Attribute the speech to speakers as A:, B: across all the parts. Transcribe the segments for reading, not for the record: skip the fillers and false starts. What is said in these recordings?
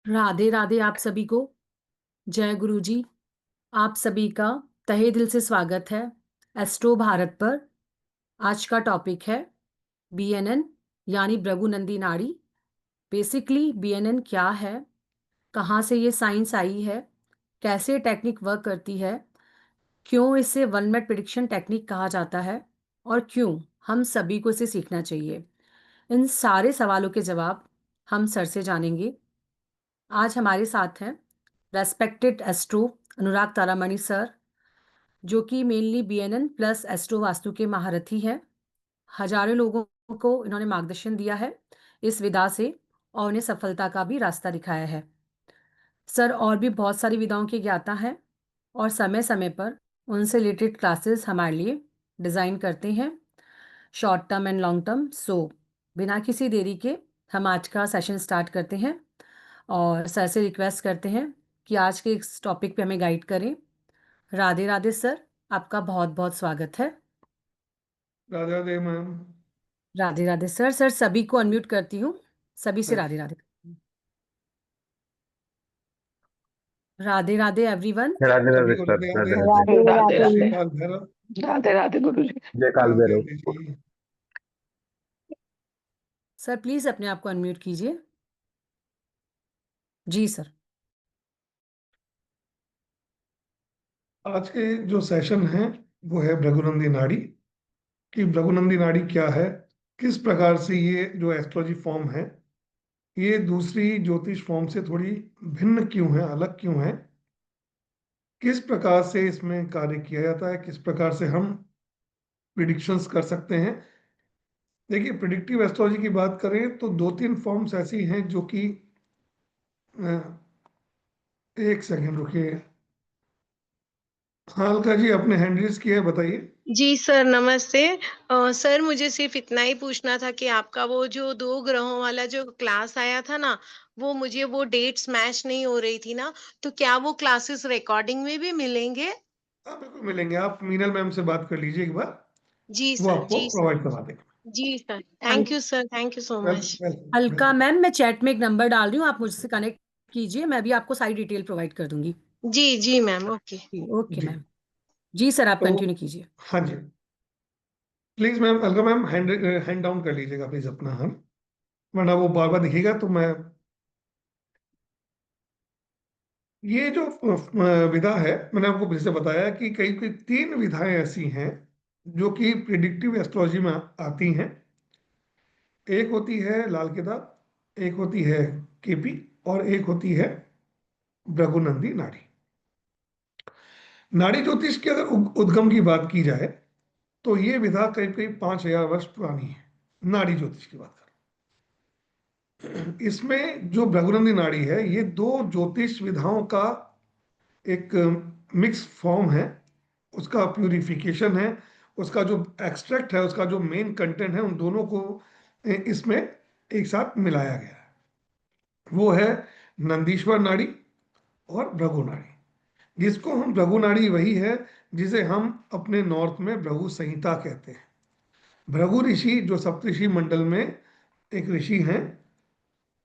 A: राधे राधे आप सभी को। जय गुरु जी। आप सभी का तहे दिल से स्वागत है एस्ट्रो भारत पर। आज का टॉपिक है बीएनएन यानी भृगुनंदी नाड़ी। बेसिकली बीएनएन क्या है, कहाँ से ये साइंस आई है, कैसे टेक्निक वर्क करती है, क्यों इसे वन मिनट प्रिडिक्शन टेक्निक कहा जाता है और क्यों हम सभी को इसे सीखना चाहिए। इन सारे सवालों के जवाब हम सर से जानेंगे। आज हमारे साथ हैं रेस्पेक्टेड एस्ट्रो अनुराग तारामणि सर, जो कि mainly BNN plus astro vastu के महारथी हैं। हजारों लोगों को इन्होंने मार्गदर्शन दिया है इस विधा से और उन्हें सफलता का भी रास्ता दिखाया है। सर और भी बहुत सारी विधाओं के ज्ञाता हैं और समय समय पर उनसे रिलेटेड क्लासेस हमारे लिए डिज़ाइन करते हैं, short term and long term. So बिना किसी देरी के हम आज का सेशन स्टार्ट करते हैं और सर से रिक्वेस्ट करते हैं कि आज के इस टॉपिक पे हमें गाइड करें। राधे राधे सर, आपका बहुत बहुत स्वागत है।
B: Radhe Radhe ma'am.
A: Radhe Radhe sir. Sir सभी को अनम्यूट करती हूँ, सभी से राधे राधे। राधे राधे एवरीवन।
C: राधे राधे
B: सभी को
C: सर।
B: राधे
C: राधे
B: राधे।
C: राधे।
D: राधे
B: जय
D: राधे
B: श्री काल भैरव।
D: राधे राधे गुरु जी।
C: जय काल
B: राधे
C: भैरव।
B: राधे जी।
A: सर प्लीज अपने आप को अनम्यूट कीजिए। जी सर।
B: आज के जो सेशन है वो है भृगुनंदी नाड़ी कि भृगुनंदी नाड़ी क्या है, किस प्रकार से ये जो एस्ट्रोलॉजी फॉर्म है ये दूसरी ज्योतिष फॉर्म से थोड़ी भिन्न क्यों है, अलग क्यों है, किस प्रकार से इसमें कार्य किया जाता है, किस प्रकार से हम प्रिडिक्शंस कर सकते हैं। देखिए, प्रिडिक्टिव एस्ट्रोलॉजी की बात करें तो दो तीन फॉर्म्स ऐसी हैं जो कि एक सेकंड रुकिए। हाँ अलका जी, आपने हैंड रेज किया है, बताइए।
E: जी सर, नमस्ते। सर मुझे सिर्फ इतना ही पूछना था कि आपका वो जो 2 ग्रहों वाला जो क्लास आया था ना, वो मुझे वो डेट्स मैच नहीं हो रही थी ना, तो क्या वो क्लासेस रिकॉर्डिंग में भी मिलेंगे?
B: हाँ बिल्कुल मिलेंगे, आप मीनल मैम से बात कर लीजिए एक बार,
E: जी
B: वो
E: सर,
B: आपको
E: जी सर।
B: प्रोवाइड करवा देंगे।
E: जी सर,
A: अल,
E: thank you sir, thank you so much.
B: Welcome
A: Alka
B: welcome.
A: Ma'am, मैं चैट में एक नंबर डाल रही हूँ, आप मुझसे कनेक्ट कीजिए, मैं भी आपको सारी डिटेल प्रोवाइड कर दूंगी।
E: जी, जी मैम, ओके।
A: जी ओके
B: जी
A: मैम। जी सर, आप
B: तो
A: कंटिन्यू कीजिए।
B: हाँ जी, please ma'am, Alka ma'am hand down कर लीजिएगा प्लीज अपना हाथ, वरना वो बार बार दिखेगा तो मैं। ये जो विधा है, मैंने आपको पहले से बताया कि कई कई तीन विधाएं ऐसी हैं जो कि प्रिडिक्टिव एस्ट्रोलॉजी में आती हैं। एक होती है लाल किताब, एक होती है केपी, और एक होती है भृगुनंदी नाड़ी। नाड़ी ज्योतिष के अगर उद्गम की बात की जाए तो ये विधा करीब करीब 5,000 वर्ष पुरानी है। नाड़ी ज्योतिष की बात करें, इसमें जो भृगुनंदी नाड़ी है ये दो ज्योतिष विधाओं का एक मिक्स फॉर्म है। उसका प्यूरिफिकेशन है, उसका जो एक्सट्रैक्ट है, उसका जो मेन कंटेंट है, उन दोनों को इसमें एक साथ मिलाया गया है। वो है नंदीश्वर नाड़ी और भृगु नाड़ी। जिसको हम भृगु नाड़ी वही है जिसे हम अपने नॉर्थ में भृगु संहिता कहते हैं। भृगु ऋषि जो सप्तऋषि मंडल में एक ऋषि हैं,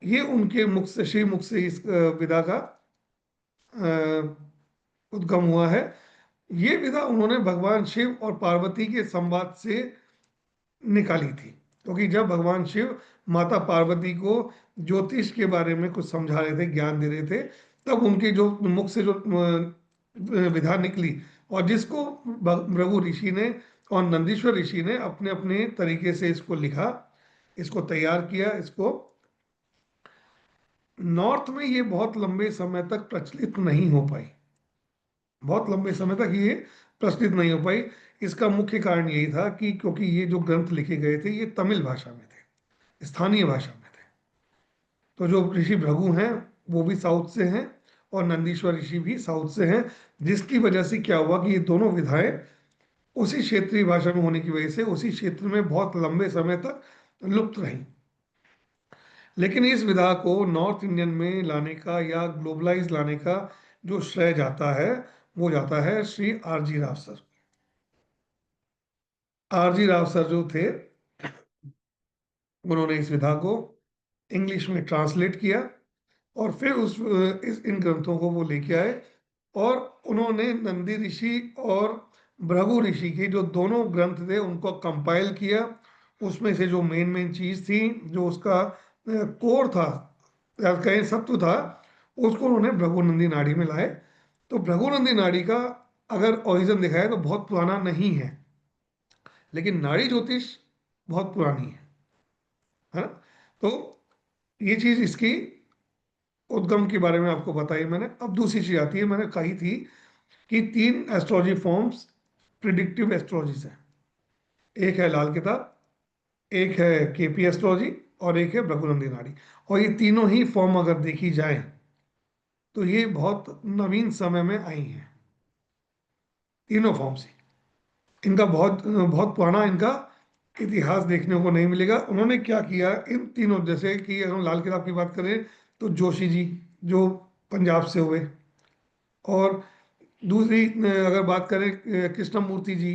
B: ये उनके मुख से, श्री मुख से इस विधा का उद्गम हुआ है। ये विधा उन्होंने भगवान शिव और पार्वती के संवाद से निकाली थी, क्योंकि जब भगवान शिव माता पार्वती को ज्योतिष के बारे में कुछ समझा रहे थे, ज्ञान दे रहे थे, तब उनके जो मुख से जो विधा निकली, और जिसको भृगु ऋषि ने और नंदीश्वर ऋषि ने अपने अपने तरीके से इसको लिखा, इसको तैयार किया। इसको नॉर्थ में ये बहुत लंबे समय तक प्रचलित नहीं हो पाई, बहुत लंबे समय तक ये प्रचलित नहीं हो पाई। इसका मुख्य कारण यही था कि क्योंकि ये जो ग्रंथ लिखे गए थे ये तमिल भाषा में थे, स्थानीय भाषा में थे। तो जो ऋषि भृगु हैं वो भी साउथ से हैं और नंदीश्वर ऋषि भी साउथ से हैं, जिसकी वजह से क्या हुआ कि ये दोनों विधाएं उसी क्षेत्रीय भाषा में होने की वजह से उसी क्षेत्र में बहुत लंबे समय तक लुप्त रही। लेकिन इस विधा को नॉर्थ इंडियन में लाने का या ग्लोबलाइज लाने का जो श्रेय जाता है वो जाता है Shri RG Rao sir. RG Rao sir जो थे, उन्होंने इस विधा को इंग्लिश में ट्रांसलेट किया और फिर इन ग्रंथों को वो लेके आए और उन्होंने नंदी ऋषि और भृगु ऋषि के जो दोनों ग्रंथ थे उनको कंपाइल किया। उसमें से जो मेन मेन चीज थी, जो उसका कोर था या कहें सत्व था, उसको उन्होंने भृगुनंदी नाड़ी में लाए। तो भृगुनंदी नाड़ी का अगर ओरिजिन देखा है तो बहुत पुराना नहीं है, लेकिन नाड़ी ज्योतिष बहुत पुरानी है ना। तो ये चीज इसकी उद्गम के बारे में आपको बताई मैंने। अब दूसरी चीज आती है, मैंने कही थी कि 3 एस्ट्रोलॉजी फॉर्म्स प्रिडिक्टिव एस्ट्रोलॉजी है। एक है लाल किताब, एक है केपी एस्ट्रोलॉजी, और एक है भृगुनंदी नाड़ी। और ये तीनों ही फॉर्म अगर देखी जाए तो ये बहुत नवीन समय में आई हैं, तीनों फॉर्म से। इनका बहुत बहुत पुराना इनका इतिहास देखने को नहीं मिलेगा। उन्होंने क्या किया इन तीनों, जैसे कि अगर हम लाल किताब की बात करें तो जोशी जी जो पंजाब से हुए, और दूसरी अगर बात करें कृष्णमूर्ति जी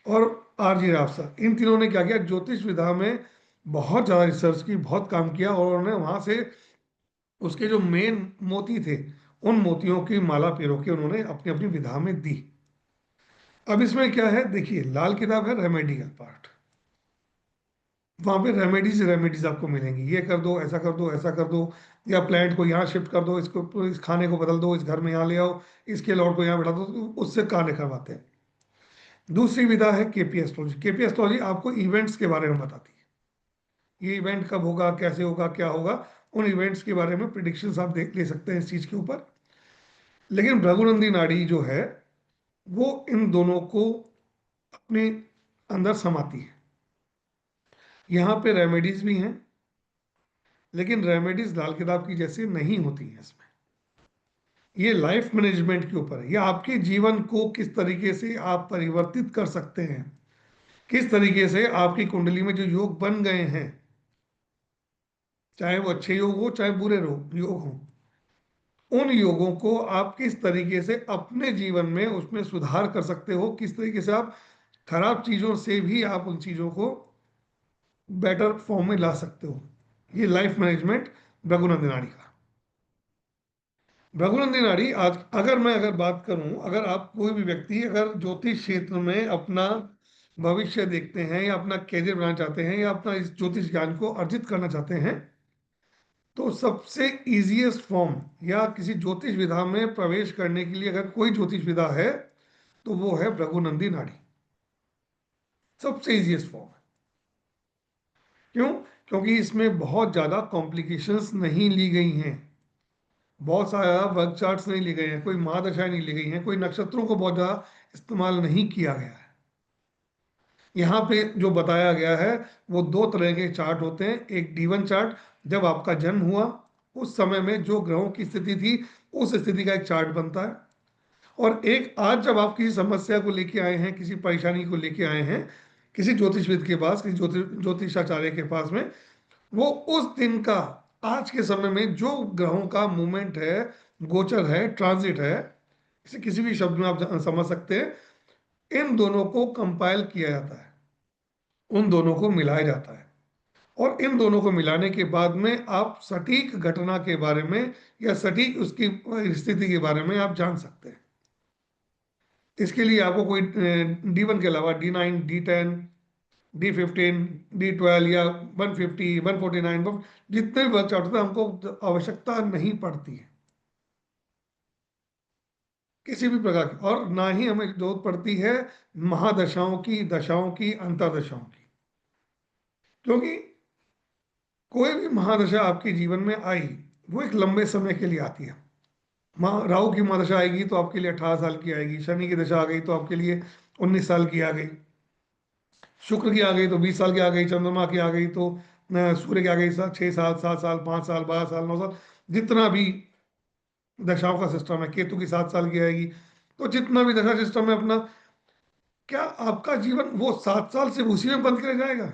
B: और आर जी राव सर, इन तीनों ने क्या किया, ज्योतिष विधा में बहुत ज़्यादा रिसर्च की, बहुत काम किया, और उन्होंने वहाँ से उसके जो मेन मोती थे उन मोतियों की माला पिरो के उन्होंने अपनी अपनी विधा में दी। अब इसमें क्या है, देखिए लाल किताब है रेमेडिकल पार्ट, वहां पे रेमेडीज रेमेडीज आपको मिलेंगी, ये कर दो, ऐसा कर दो, ऐसा कर दो, या प्लांट को यहाँ शिफ्ट कर दो, इसको इस खाने को बदल दो, इस घर में यहाँ ले आओ, इसके लॉर्ड को यहाँ बैठा दो, तो उससे कार्य करवाते हैं। दूसरी विधा है केपी एस्ट्रोलॉजी। केपी एस्ट्रोलॉजी आपको इवेंट्स के बारे में बताती है, ये इवेंट कब होगा, कैसे होगा, क्या होगा, उन इवेंट्स के बारे में प्रिडिक्शंस आप देख ले सकते हैं इस चीज के ऊपर। लेकिन भृगुनंदी नाड़ी जो है वो इन दोनों को अपने अंदर समाती है। यहाँ पे रेमेडीज भी हैं, लेकिन रेमेडीज लाल किताब की जैसे नहीं होती हैं इसमें। ये लाइफ मैनेजमेंट के ऊपर है, ये आपके जीवन को किस तरीके से आप परिवर्तित कर सकते हैं, किस तरीके से आपकी कुंडली में जो योग बन गए हैं, चाहे वो अच्छे योग हो चाहे बुरे योग हो, उन योगों को आप किस तरीके से अपने जीवन में उसमें सुधार कर सकते हो, किस तरीके से आप खराब चीजों से भी आप उन चीजों को बेटर फॉर्म में ला सकते हो। ये लाइफ मैनेजमेंट भृगुनंदी नाड़ी का। भृगुनंदी नाड़ी आज अगर बात करूं, अगर आप कोई भी व्यक्ति अगर ज्योतिष क्षेत्र में अपना भविष्य देखते हैं या अपना कैरियर बनाना चाहते हैं या अपना इस ज्योतिष ज्ञान को अर्जित करना चाहते हैं, तो सबसे इजीएस्ट फॉर्म या किसी ज्योतिष विधा में प्रवेश करने के लिए अगर कोई ज्योतिष विधा है तो वो है भृगुनंदी नाड़ी। सबसे इजीएस्ट फॉर्म है। क्यों? क्योंकि इसमें बहुत ज्यादा कॉम्प्लिकेशंस नहीं ली गई हैं, बहुत सारा वर्क चार्ट्स नहीं ली गए हैं, कोई महादशाएं नहीं ली गई हैं, कोई नक्षत्रों को बहुत ज्यादा इस्तेमाल नहीं किया गया है। यहाँ पे जो बताया गया है वो 2 तरह के चार्ट होते हैं। एक D1 चार्ट, जब आपका जन्म हुआ उस समय में जो ग्रहों की स्थिति थी उस स्थिति का एक चार्ट बनता है। और एक आज जब आप किसी समस्या को लेके आए हैं, किसी परेशानी को लेके आए हैं किसी ज्योतिषविद के पास, किसी ज्योतिषाचार्य के पास में, वो उस दिन का आज के समय में जो ग्रहों का मूवमेंट है, गोचर है, ट्रांजिट है, इसे किसी भी शब्द में आप समझ सकते हैं, इन दोनों को कंपाइल किया जाता है, उन दोनों को मिलाया जाता है, और इन दोनों को मिलाने के बाद में आप सटीक घटना के बारे में या सटीक उसकी स्थिति के बारे में आप जान सकते हैं। इसके लिए आपको कोई D1 के अलावा D9, D10, D15, D12 या 150, 149, जितने भी वर्क आउट होते हैं हमको आवश्यकता नहीं पड़ती है किसी भी प्रकार की, और ना ही हमें जरूरत पड़ती है महादशाओं की, दशाओं की, अंतरदशाओं की। क्योंकि कोई भी महादशा आपके जीवन में आई वो एक लंबे समय के लिए आती है। राहु की महादशा आएगी तो आपके लिए 18 साल की आएगी, शनि की दशा आ गई तो आपके लिए 19 साल की आ गई, शुक्र की आ गई तो 20 साल की आ गई, चंद्रमा की आ गई तो सूर्य की आ गई 6 साल, 7 साल, 5 साल, 12 साल, 9 साल, जितना भी दशाओं का सिस्टम है। केतु की 7 साल की आएगी। तो जितना भी दशा सिस्टम है अपना, क्या आपका जीवन वो 7 साल से उसी में बंद कर जाएगा?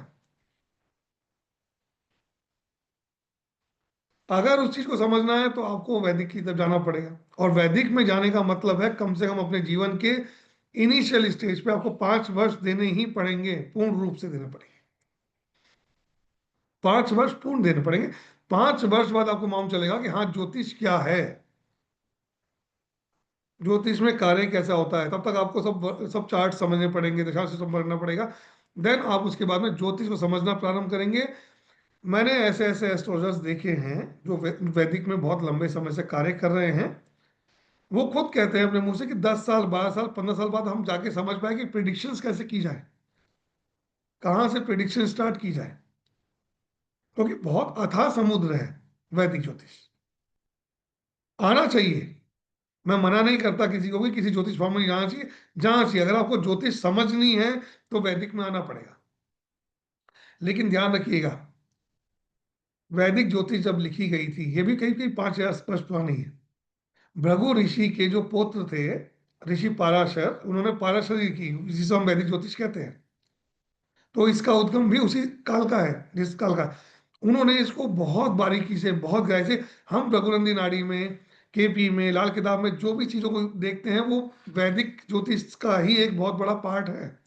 B: अगर उस चीज को समझना है तो आपको वैदिक की तरफ जाना पड़ेगा, और वैदिक में जाने का मतलब है कम से कम अपने जीवन के इनिशियल स्टेज पे आपको 5 वर्ष देने ही पड़ेंगे, पूर्ण रूप से देने पड़ेंगे। 5 वर्ष पूर्ण देने पड़ेंगे। 5 वर्ष बाद आपको मालूम चलेगा कि हाँ ज्योतिष क्या है, ज्योतिष में कार्य कैसा होता है। तब तक आपको सब सब चार्ट समझने पड़ेंगे, दशा से समझना पड़ेगा। देन आप उसके बाद में ज्योतिष को समझना प्रारंभ करेंगे। मैंने ऐसे ऐसे एस्ट्रोलॉजर्स देखे हैं जो वैदिक में बहुत लंबे समय से कार्य कर रहे हैं। वो खुद कहते हैं अपने मुंह से कि 10 साल, 12 साल, 15 साल बाद हम जाके समझ पाए कि प्रिडिक्शंस कैसे की जाए, कहाँ से प्रिडिक्शन स्टार्ट की जाए, क्योंकि बहुत अथाह समुद्र है वैदिक ज्योतिष। आना चाहिए, मैं मना नहीं करता किसी को भी किसी ज्योतिष फॉर्म में जाना चाहिए, जाना चाहिए। अगर आपको ज्योतिष समझनी है तो वैदिक में आना पड़ेगा। लेकिन ध्यान रखिएगा, वैदिक ज्योतिष जब लिखी गई थी, ये भी कहीं कहीं 5,000 वर्ष पुरानी है। भृगु ऋषि के जो पुत्र थे, ऋषि पाराशर, उन्होंने पाराशरी की, जिसे हम वैदिक ज्योतिष कहते हैं। तो इसका उद्गम भी उसी काल का है जिस काल का। उन्होंने इसको बहुत बारीकी से, बहुत गहराई से, हम रघुनंदी नाड़ी में, केपी में, लाल किताब में जो भी चीजों को देखते हैं वो वैदिक ज्योतिष का ही एक बहुत बड़ा पार्ट है।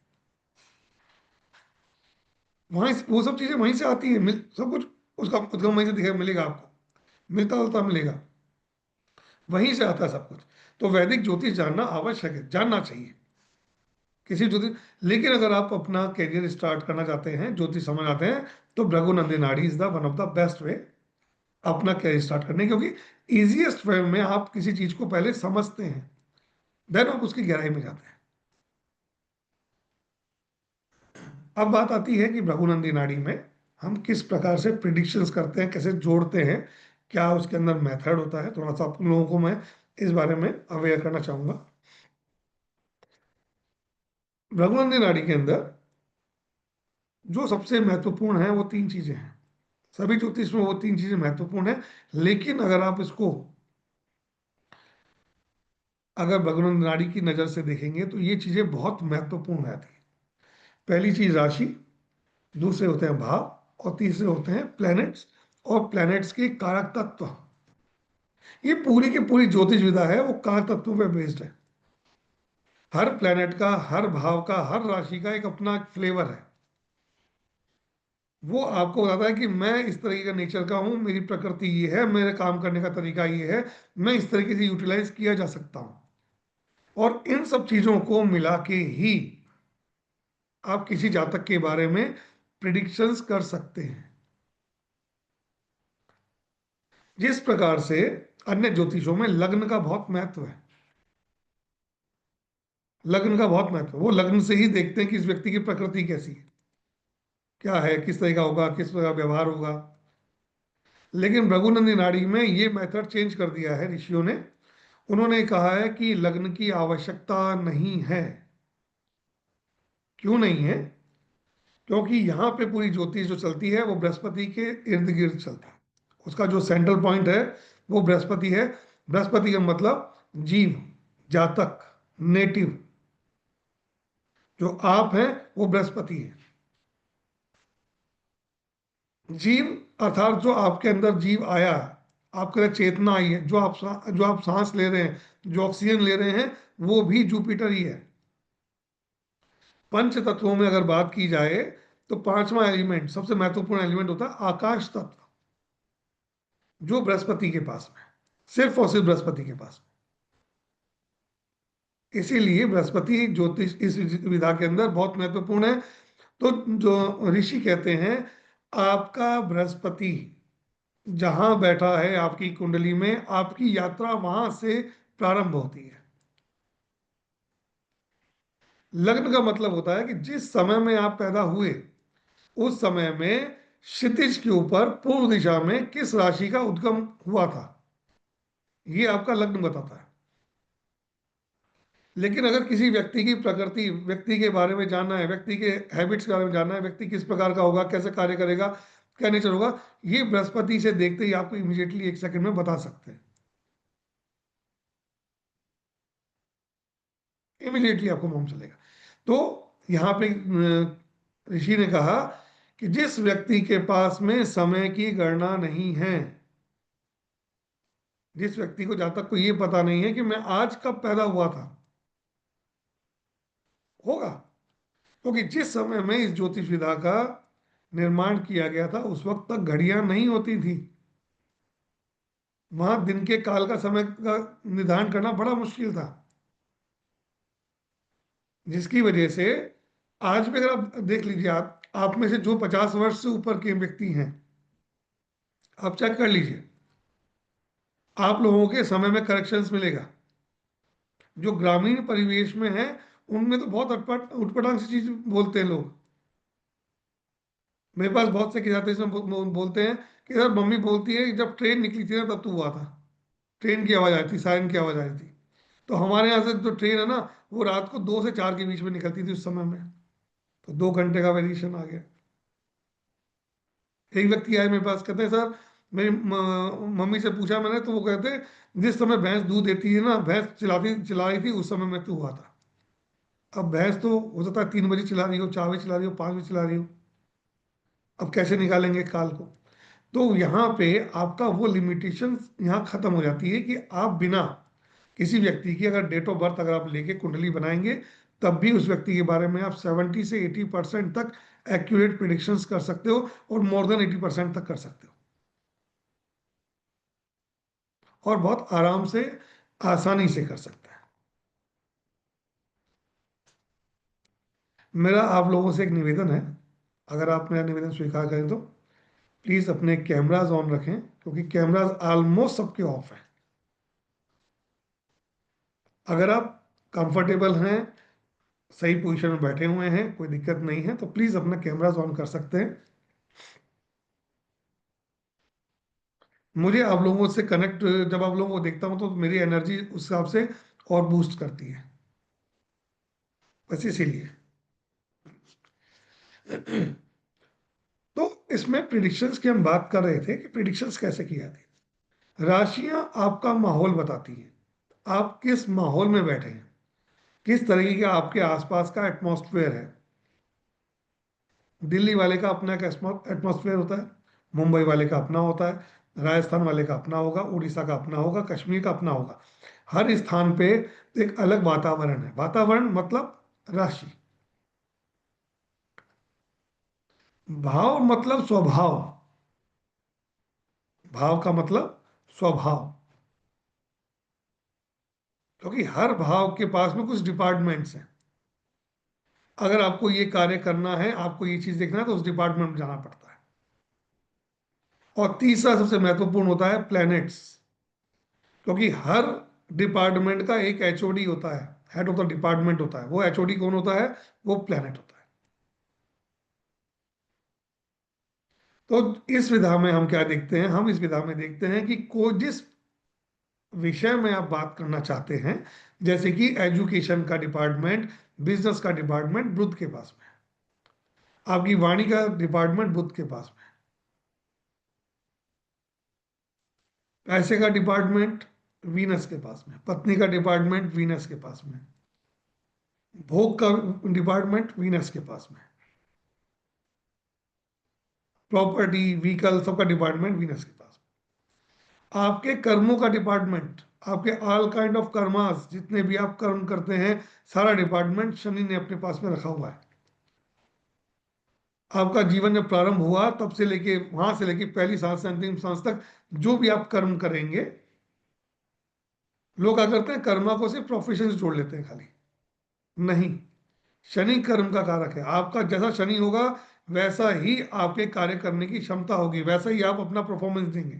B: वहां वो सब चीजें वहीं से आती है, सब कुछ उसका उद्गम वहीं से दिखाई मिलेगा आपको, मिलता जुलता मिलेगा, वहीं से आता है सब कुछ। तो वैदिक ज्योतिष जानना आवश्यक है, जानना चाहिए किसी ज्योतिष। लेकिन अगर आप अपना करियर स्टार्ट करना चाहते हैं, ज्योतिष समझ आते हैं, तो भृगु नाड़ी is the one of the best way अपना करियर स्टार्ट करने, क्योंकि इजीएस्ट वे में आप किसी चीज को पहले समझते हैं, देन आप उसकी गहराई में जाते हैं। अब बात आती है कि भृगुनंदी नाड़ी में हम किस प्रकार से प्रिडिक्शंस करते हैं, कैसे जोड़ते हैं, क्या उसके अंदर मेथड होता है, थोड़ा सा आप लोगों को मैं इस बारे में अवेयर करना चाहूंगा। भृगुनंदी नाड़ी के अंदर जो सबसे महत्वपूर्ण है वो 3 चीजें हैं। सभी ज्योतिष में वो 3 चीजें महत्वपूर्ण है, लेकिन अगर आप इसको अगर भगवान नाड़ी की नजर से देखेंगे तो ये चीजें बहुत महत्वपूर्ण रहती है। पहली चीज राशि, दूसरे होते हैं भाव, और तीसरे होते हैं प्लैनेट्स, और प्लैनेट्स के कारक तत्व। ये पूरी की पूरी ज्योतिष विधा है वो कारक तत्वों पे बेस्ड है। हर प्लैनेट का, हर भाव का, हर राशि का एक अपना फ्लेवर है। वो आपको बताता है कि मैं इस तरीके का नेचर का हूं, मेरी प्रकृति ये है, मेरे काम करने का तरीका ये है, मैं इस तरीके से यूटिलाइज किया जा सकता हूं। और इन सब चीजों को मिला के ही आप किसी जातक के बारे में प्रिडिक्शंस कर सकते हैं। जिस प्रकार से अन्य ज्योतिषों में लग्न का बहुत महत्व है, लग्न का बहुत महत्व, वो लग्न से ही देखते हैं कि इस व्यक्ति की प्रकृति कैसी है, क्या है, किस तरह का होगा, किस तरह का व्यवहार होगा। लेकिन भृगुनंदी नाड़ी में ये मेथड चेंज कर दिया है ऋषियों ने। उन्होंने कहा है कि लग्न की आवश्यकता नहीं है। क्यों नहीं है? क्योंकि यहाँ पे पूरी ज्योतिष जो चलती है वो बृहस्पति के इर्द गिर्द चलती है। उसका जो सेंट्रल पॉइंट है वो बृहस्पति है। बृहस्पति का मतलब जीव, जातक, नेटिव, जो आप हैं वो बृहस्पति है। जीव अर्थात जो आपके अंदर जीव आया, आपके अंदर चेतना आई है, जो आप सांस ले रहे हैं, जो ऑक्सीजन ले रहे हैं, वो भी जुपिटर ही है। पंच तत्वों में अगर बात की जाए तो पांचवा एलिमेंट, सबसे महत्वपूर्ण एलिमेंट होता है आकाश तत्व, जो बृहस्पति के पास में, सिर्फ और सिर्फ बृहस्पति के पास में। इसीलिए बृहस्पति ज्योतिष इस विधा के अंदर बहुत महत्वपूर्ण है। तो जो ऋषि कहते हैं, आपका बृहस्पति जहां बैठा है आपकी कुंडली में, आपकी यात्रा वहां से प्रारंभ होती है। लग्न का मतलब होता है कि जिस समय में आप पैदा हुए उस समय में क्षितिज के ऊपर पूर्व दिशा में किस राशि का उद्गम हुआ था, ये आपका लग्न बताता है। लेकिन अगर किसी व्यक्ति की प्रकृति, व्यक्ति के बारे में जानना है, व्यक्ति के हैबिट्स के बारे में जानना है, व्यक्ति किस प्रकार का होगा, कैसे कार्य करेगा, क्या नेचर होगा, ये बृहस्पति से देखते ही आपको इमीडिएटली 1 सेकंड में बता सकते हैं। इमीडिएटली आपको मालूम चलेगा। तो यहाँ पे ऋषि ने कहा कि जिस व्यक्ति के पास में समय की गणना नहीं है, जिस व्यक्ति को, जहां तक को ये पता नहीं है कि मैं आज कब पैदा हुआ था, होगा। क्योंकि जिस समय में इस ज्योतिष विधा का निर्माण किया गया था उस वक्त तक घड़ियां नहीं होती थी। वहां दिन के काल का समय का निर्धारण करना बड़ा मुश्किल था, जिसकी वजह से आज भी अगर आप देख लीजिए, आप में से जो 50 वर्ष से ऊपर के व्यक्ति हैं, आप चेक कर लीजिए, आप लोगों के समय में करेक्शंस मिलेगा। जो ग्रामीण परिवेश में है उनमें तो बहुत अटपट उटपटांग सी चीज बोलते हैं लोग। मेरे पास बहुत से किस्से आते हैं जिसमें बोलते हैं कि सर मम्मी बोलती है कि जब ट्रेन निकली थी ना तब तू हुआ था, ट्रेन की आवाज आई थी, सायरन की आवाज आई थी। तो हमारे यहाँ से जो ट्रेन है ना, वो रात को 2 से 4 के बीच में निकलती थी उस समय में। तो 2 घंटे का वेरिएशन आ गया। एक व्यक्ति आए मेरे पास, कहते हैं सर मेरी मम्मी से पूछा मैंने, तो वो कहते जिस समय भैंस दूध देती है ना, भैंस चिल्ला रही थी उस समय में तू हुआ था। अब भैंस तो हो सकता है 3 बजे चिल्ला रही हो, 4 बजे चिल्ला रही हो, 5 बजे चिल्ला रही हो। अब कैसे निकालेंगे काल को? तो यहाँ पे आपका वो लिमिटेशन यहाँ खत्म हो जाती है कि आप बिना किसी व्यक्ति की अगर डेट ऑफ बर्थ अगर आप लेके कुंडली बनाएंगे, तब भी उस व्यक्ति के बारे में आप 70 से 80% तक एक्यूरेट प्रिडिक्शंस कर सकते हो, और मोर देन 80% तक कर सकते हो, और बहुत आराम से, आसानी से कर सकते हैं। मेरा आप लोगों से एक निवेदन है, अगर आप मेरा निवेदन स्वीकार करें तो प्लीज अपने कैमराज ऑन रखें, क्योंकि कैमराज ऑलमोस्ट सबके ऑफ है। अगर आप कंफर्टेबल हैं, सही पोजीशन में बैठे हुए हैं, कोई दिक्कत नहीं है, तो प्लीज अपना कैमराज ऑन कर सकते हैं। मुझे आप लोगों से कनेक्ट, जब आप लोगों को देखता हूं तो मेरी एनर्जी उस हिसाब से और बूस्ट करती है, बस इसीलिए। तो इसमें प्रिडिक्शंस की हम बात कर रहे थे कि प्रिडिक्शंस कैसे की जाती है। राशियां आपका माहौल बताती हैं, आप किस माहौल में बैठे हैं, किस तरीके का आपके आसपास का एटमॉस्फेयर है। दिल्ली वाले का अपना एक एटमॉस्फेयर होता है, मुंबई वाले का अपना होता है, राजस्थान वाले का अपना होगा, उड़ीसा का अपना होगा, कश्मीर का अपना होगा। हर स्थान पे एक अलग वातावरण है। वातावरण मतलब राशि, भाव मतलब स्वभाव, भाव का मतलब स्वभाव, क्योंकि हर भाव के पास में कुछ डिपार्टमेंट्स हैं। अगर आपको ये कार्य करना है, आपको ये चीज देखना है, तो उस डिपार्टमेंट में जाना पड़ता है। और तीसरा सबसे महत्वपूर्ण होता है प्लैनेट्स, क्योंकि हर डिपार्टमेंट का एक एचओडी होता है, हेड ऑफ द डिपार्टमेंट होता है। वो एचओडी कौन होता है? वो प्लैनेट होता है। तो इस विधा में हम क्या देखते हैं? हम इस विधा में देखते हैं कि कोई जिस विषय में आप बात करना चाहते हैं, जैसे कि एजुकेशन का डिपार्टमेंट, बिजनेस का डिपार्टमेंट बुध के पास में है, आपकी वाणी का डिपार्टमेंट बुध के पास में है, पैसे का डिपार्टमेंट वीनस के पास में, पत्नी का डिपार्टमेंट वीनस के पास में, भोग का डिपार्टमेंट वीनस के पास में, प्रॉपर्टी व्हीकल सबका डिपार्टमेंट वीनस के पास में। आपके कर्मों का डिपार्टमेंट, आपके ऑल काइंड ऑफ कर्मास, जितने भी आप कर्म करते हैं, सारा डिपार्टमेंट शनि ने अपने पास में रखा हुआ है। आपका जीवन जब प्रारंभ हुआ तब से लेके वहां से लेके पहली सांस से अंतिम सांस तक जो भी आप कर्म करेंगे, लोग क्या करते हैं, कर्मा को सिर्फ प्रोफेशन से जोड़ लेते हैं खाली। नहीं, शनि कर्म का कारक है। आपका जैसा शनि होगा वैसा ही आपके कार्य करने की क्षमता होगी, वैसा ही आप अपना परफॉर्मेंस देंगे।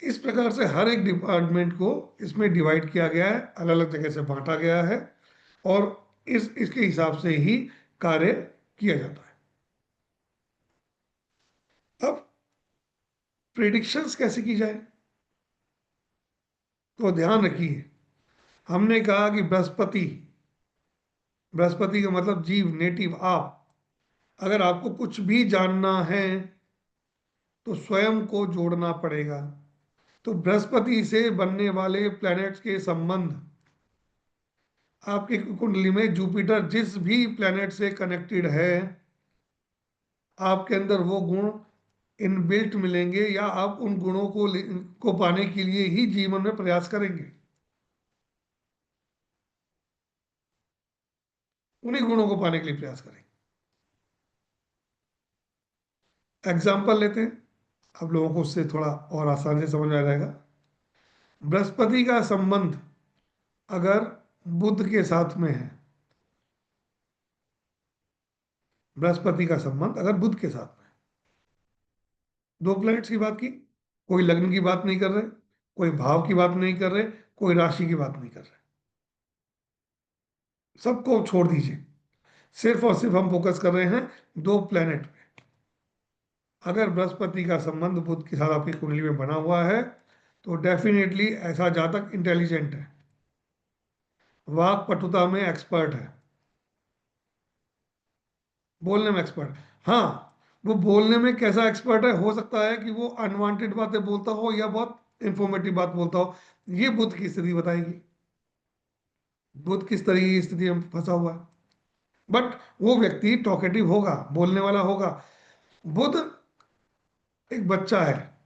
B: इस प्रकार से हर एक डिपार्टमेंट को इसमें डिवाइड किया गया है, अलग अलग जगह से बांटा गया है, और इसके हिसाब से ही कार्य किया जाता है। अब प्रिडिक्शंस कैसे की जाए, तो ध्यान रखिए, हमने कहा कि बृहस्पति, बृहस्पति का मतलब जीव, नेटिव, आप। अगर आपको कुछ भी जानना है तो स्वयं को जोड़ना पड़ेगा। तो बृहस्पति से बनने वाले प्लैनेट्स के संबंध, आपकी कुंडली में जुपिटर जिस भी प्लैनेट से कनेक्टेड है, आपके अंदर वो गुण इनबिल्ट मिलेंगे, या आप उन गुणों को पाने के लिए ही जीवन में प्रयास करेंगे। उन्हीं गुणों को पाने के लिए प्रयास करेंगे। एग्जाम्पल लेते हैं, आप लोगों को उससे थोड़ा और आसानी से समझ में आ जाएगा। बृहस्पति का संबंध अगर बुध के साथ में है, बृहस्पति का संबंध अगर बुध के साथ में है, दो प्लैनेट्स की बात की, कोई लग्न की बात नहीं कर रहे, कोई भाव की बात नहीं कर रहे, कोई राशि की बात नहीं कर रहे, सबको छोड़ दीजिए, सिर्फ और सिर्फ हम फोकस कर रहे हैं दो प्लैनेट पे। अगर बृहस्पति का संबंध बुध के साथ आपकी कुंडली में बना हुआ है तो डेफिनेटली ऐसा जातक इंटेलिजेंट है, वाक पटुता में एक्सपर्ट है, बोलने में एक्सपर्ट। हाँ, वो बोलने में कैसा एक्सपर्ट है, हो सकता है कि वो अनवांटेड बातें बोलता हो या बहुत इंफॉर्मेटिव बात बोलता हो, ये बुध की स्थिति बताएगी, बुध किस तरह की स्थिति में फंसा हुआ है। बट वो व्यक्ति टॉकेटिव होगा, बोलने वाला होगा। बुध एक बच्चा है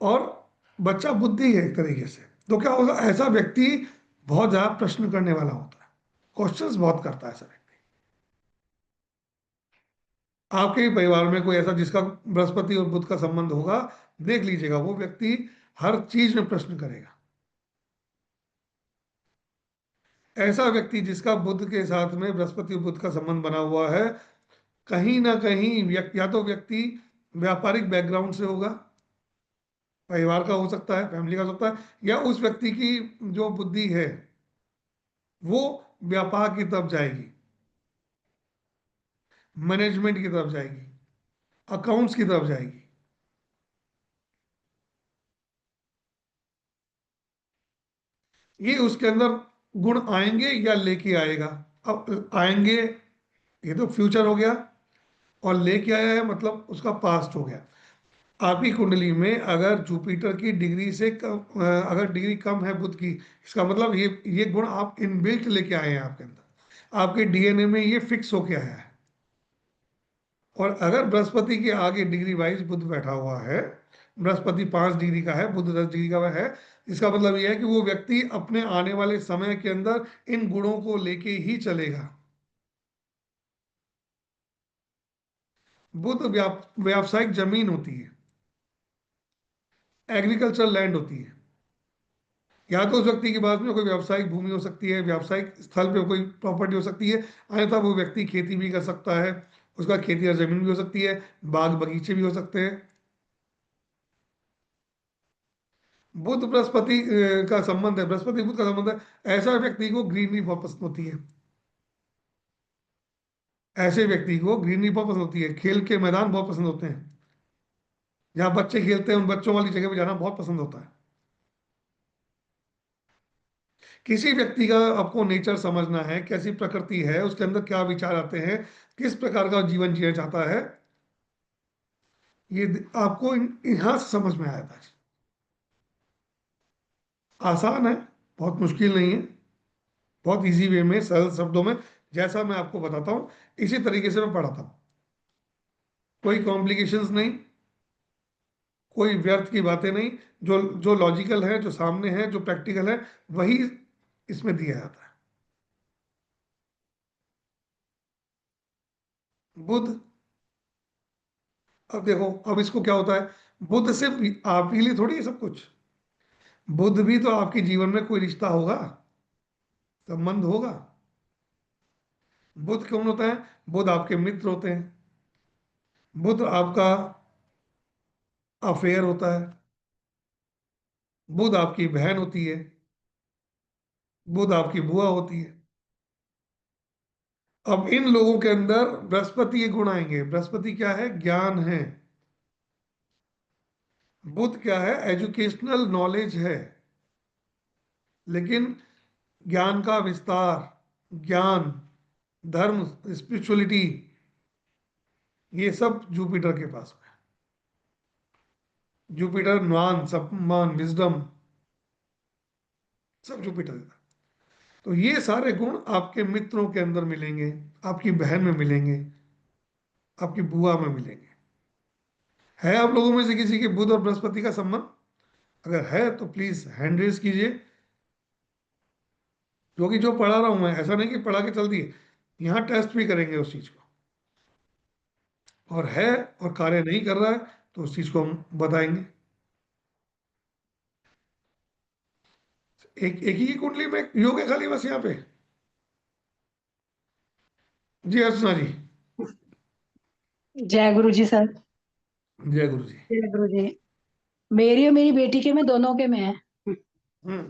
B: और बच्चा बुद्धि है एक तरीके से, तो क्या होगा, ऐसा व्यक्ति बहुत ज्यादा प्रश्न करने वाला होता है, क्वेश्चंस बहुत करता है ऐसा व्यक्ति। आपके ही परिवार में कोई ऐसा जिसका बृहस्पति और बुध का संबंध होगा, देख लीजिएगा वो व्यक्ति हर चीज में प्रश्न करेगा। ऐसा व्यक्ति जिसका बुध के साथ में बृहस्पति और बुध का संबंध बना हुआ है, कहीं ना कहीं या तो व्यक्ति व्यापारिक बैकग्राउंड से होगा, परिवार का हो सकता है, फैमिली का हो सकता है, या उस व्यक्ति की जो बुद्धि है वो व्यापार की तरफ जाएगी, मैनेजमेंट की तरफ जाएगी, अकाउंट्स की तरफ जाएगी। ये उसके अंदर गुण आएंगे या लेके आएगा। अब आएंगे, ये तो फ्यूचर हो गया, और लेके आया है मतलब उसका पास्ट हो गया। आपकी कुंडली में अगर जुपिटर की डिग्री से कम, अगर डिग्री कम है बुध की, इसका मतलब ये गुण आप इनबिल्ट लेके आए हैं आपके अंदर, आपके डीएनए में ये फिक्स होके आया है। और अगर बृहस्पति के आगे डिग्री वाइज बुध बैठा हुआ है, बृहस्पति 5 डिग्री का है, बुध 10 डिग्री का है, इसका मतलब यह है कि वो व्यक्ति अपने आने वाले समय के अंदर इन गुणों को लेके ही चलेगा। बुध व्यावसायिक जमीन होती है, एग्रीकल्चर लैंड होती है। या तो उस व्यक्ति के पास में कोई व्यावसायिक भूमि हो सकती है, व्यावसायिक स्थल पे कोई प्रॉपर्टी हो सकती है, अन्यथा वो व्यक्ति खेती भी कर सकता है, उसका खेती और जमीन भी हो सकती है, बाग बगीचे भी हो सकते हैं। बुध बृहस्पति का संबंध है, बृहस्पति बुध का संबंध है, ऐसा व्यक्ति को ग्रीनरी बहुत पसंद होती है, ऐसे व्यक्ति को ग्रीनरी बहुत पसंद होती है, खेल के मैदान बहुत पसंद होते हैं, जहाँ बच्चे खेलते हैं उन बच्चों वाली जगह पे जाना बहुत पसंद होता है। किसी व्यक्ति का आपको नेचर समझना है, कैसी प्रकृति है, उसके अंदर क्या विचार आते हैं, किस प्रकार का जीवन जीना चाहता है, ये आपको यहाँ से समझ में आया था। आसान है, बहुत मुश्किल नहीं है, बहुत इजी वे में, सरल शब्दों में, जैसा मैं आपको बताता हूँ इसी तरीके से मैं पढ़ाता हूँ। कोई कॉम्प्लिकेशंस नहीं, कोई व्यर्थ की बातें नहीं, जो जो लॉजिकल है, जो सामने है, जो प्रैक्टिकल है, वही इसमें दिया जाता है। बुध, अब देखो, अब इसको क्या होता है, बुध सिर्फ आपके लिए थोड़ी है सब कुछ, बुध भी तो आपके जीवन में कोई रिश्ता होगा, संबंध होगा। बुध कौन होता है, बुध आपके मित्र होते हैं, बुध आपका अफेयर होता है, बुध आपकी बहन होती है, बुध आपकी बुआ होती है। अब इन लोगों के अंदर बृहस्पति के गुण आएंगे। बृहस्पति क्या है, ज्ञान है। बुध क्या है, एजुकेशनल नॉलेज है। लेकिन ज्ञान का विस्तार, ज्ञान, धर्म, स्पिरिचुअलिटी, ये सब जुपिटर के पास में है। जुपिटर ज्ञान, सम्मान, विजडम, सब जुपिटर का। तो ये सारे गुण आपके मित्रों के अंदर मिलेंगे, आपकी बहन में मिलेंगे, आपकी बुआ में मिलेंगे। है आप लोगों में से किसी के बुध और बृहस्पति का संबंध? अगर है तो प्लीज हैंड रेज कीजिए। क्योंकि जो पढ़ा रहा हूं मैं, ऐसा नहीं कि पढ़ा के चल दिए, यहाँ टेस्ट भी करेंगे उस चीज को, और है और कार्य नहीं कर रहा है तो उस चीज को हम बताएंगे। एक ही कुंडली में योग है खाली बस यहाँ पे? जी अर्चना जी।
C: जय गुरु जी सर।
B: जय गुरु जी।
C: जय गुरु जी। मेरी और मेरी बेटी के में दोनों के में है।
B: हम्म।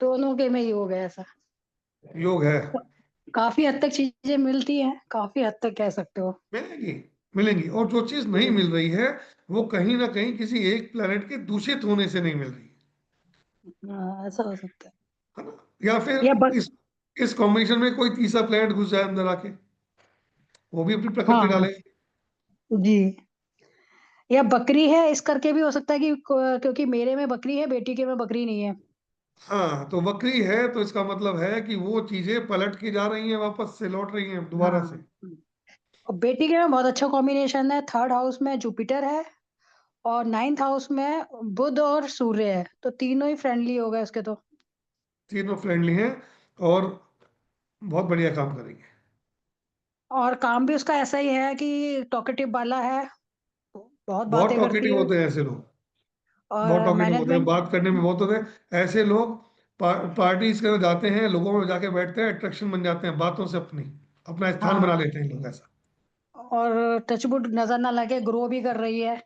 C: दोनों के में योग है ऐसा।
B: योग है।
C: काफी हद तक चीजें मिलती हैं, काफी हद तक कह सकते हो।
B: मिलेंगी, मिलेंगी, और जो चीज नहीं मिल रही है वो कहीं ना कहीं किसी एक प्लेनेट के दूषित होने से नहीं मिल रही
C: हाँ, ऐसा हो सकता है।
B: है ना? या
C: या
B: फिर इस कॉम्बिनेशन में कोई तीसरा प्लेनेट घुस जाए अंदर आके, वो भी अपनी प्रकृति
C: हाँ
B: डाले।
C: जी। या बकरी है इस करके भी हो सकता है कि क्योंकि मेरे में बकरी है, बेटी के में बकरी नहीं है।
B: हाँ, तो वक्री है तो इसका मतलब है कि वो चीजें पलट के जा रही हैं, वापस से लौट रही हैं दोबारा से।
C: हाँ। और बेटी के में बहुत अच्छा कॉम्बिनेशन है, थर्ड हाउस में जुपिटर है और नाइन्थ हाउस में बुध और सूर्य है, तो तीनों ही फ्रेंडली हो गए उसके तो।
B: तीनों फ्रेंडली हैं और बहुत बढ़िया काम करेंगे।
C: और काम भी उसका ऐसा ही है कि टॉकेटिव वाला है, बहुत
B: बहुत
C: बातें करती
B: टॉकेटिव
C: है।
B: होते हैं ऐसे लोग, बहुत
C: और
B: टॉकेटिव होते हैं,
C: मैनेजमेंट।
B: बात करने में बहुत होते हैं ऐसे लोग। पार्टीज के जाते हैं, लोगों में जाके बैठते हैं, अट्रैक्शन बन जाते हैं बातों से, अपनी अपना स्थान बना
C: हाँ।
B: लेते हैं लोग ऐसा।
C: और टचवुड नजर ना लगे, ग्रो भी कर रही है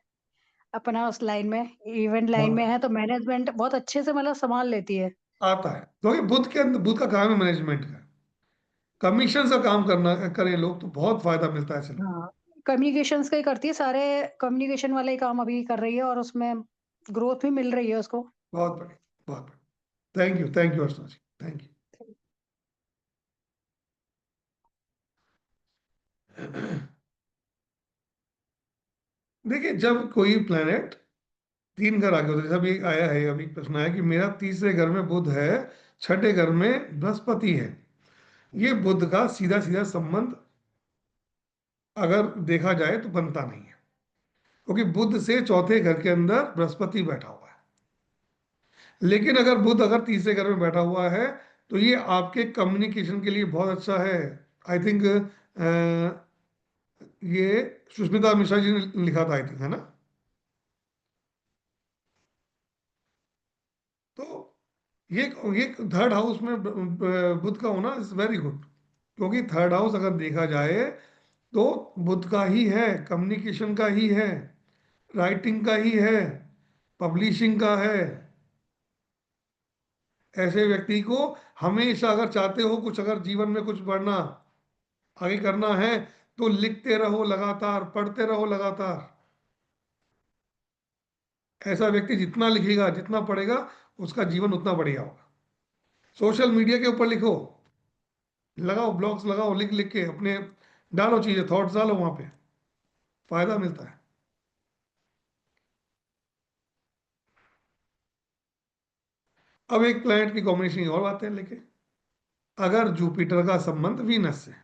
C: अपना उस लाइन में, इवेंट लाइन में
B: बहुत
C: है, तो मैनेजमेंट बहुत अच्छे से मतलब संभाल लेती है।
B: आता है क्योंकि बुध के अंदर, बुध का काम है मैनेजमेंट का, कमीशन से काम करना करें लोग तो बहुत फायदा मिलता है ऐसे लोग।
C: हाँ, कम्युनिकेशंस का ही करती है, सारे कम्युनिकेशन वाला ही काम अभी कर रही है और उसमें ग्रोथ भी मिल रही है उसको।
B: बहुत बढ़िया, बहुत बढ़िया। Thank you Archana ji, thank you. देखिए, जब कोई प्लेनेट तीन घर आगे होता है, जैसे अभी आया है, अभी प्रश्न आया कि मेरा तीसरे घर में बुध है, छठे घर में बृहस्पति है, ये बुध का सीधा सीधा संबंध अगर देखा जाए तो बनता नहीं है, क्योंकि बुध से चौथे घर के अंदर बृहस्पति बैठा हुआ है। लेकिन अगर बुध अगर तीसरे घर में बैठा हुआ है तो ये आपके कम्युनिकेशन के लिए बहुत अच्छा है। आई थिंक ये सुष्मिता मिश्रा जी ने लिखा था, आई थिंक, है ना? तो ये ये थर्ड हाउस में बुध का होना इज वेरी गुड, क्योंकि थर्ड हाउस अगर देखा जाए तो बुध का ही है, कम्युनिकेशन का ही है, राइटिंग का ही है, पब्लिशिंग का है। ऐसे व्यक्ति को हमेशा, अगर चाहते हो कुछ, अगर जीवन में कुछ बढ़ना, आगे करना है, तो लिखते रहो लगातार, पढ़ते रहो लगातार। ऐसा व्यक्ति जितना लिखेगा, जितना पढ़ेगा, उसका जीवन उतना बढ़िया होगा। सोशल मीडिया के ऊपर लिखो, लगाओ ब्लॉग्स, लगाओ, लिख लिख के अपने डालो चीजें, थॉट्स डालो वहां पे, फायदा मिलता है। अब एक प्लैनेट की कॉम्बिनेशन की और बात है लेके, अगर जुपिटर का संबंध वीनस से, है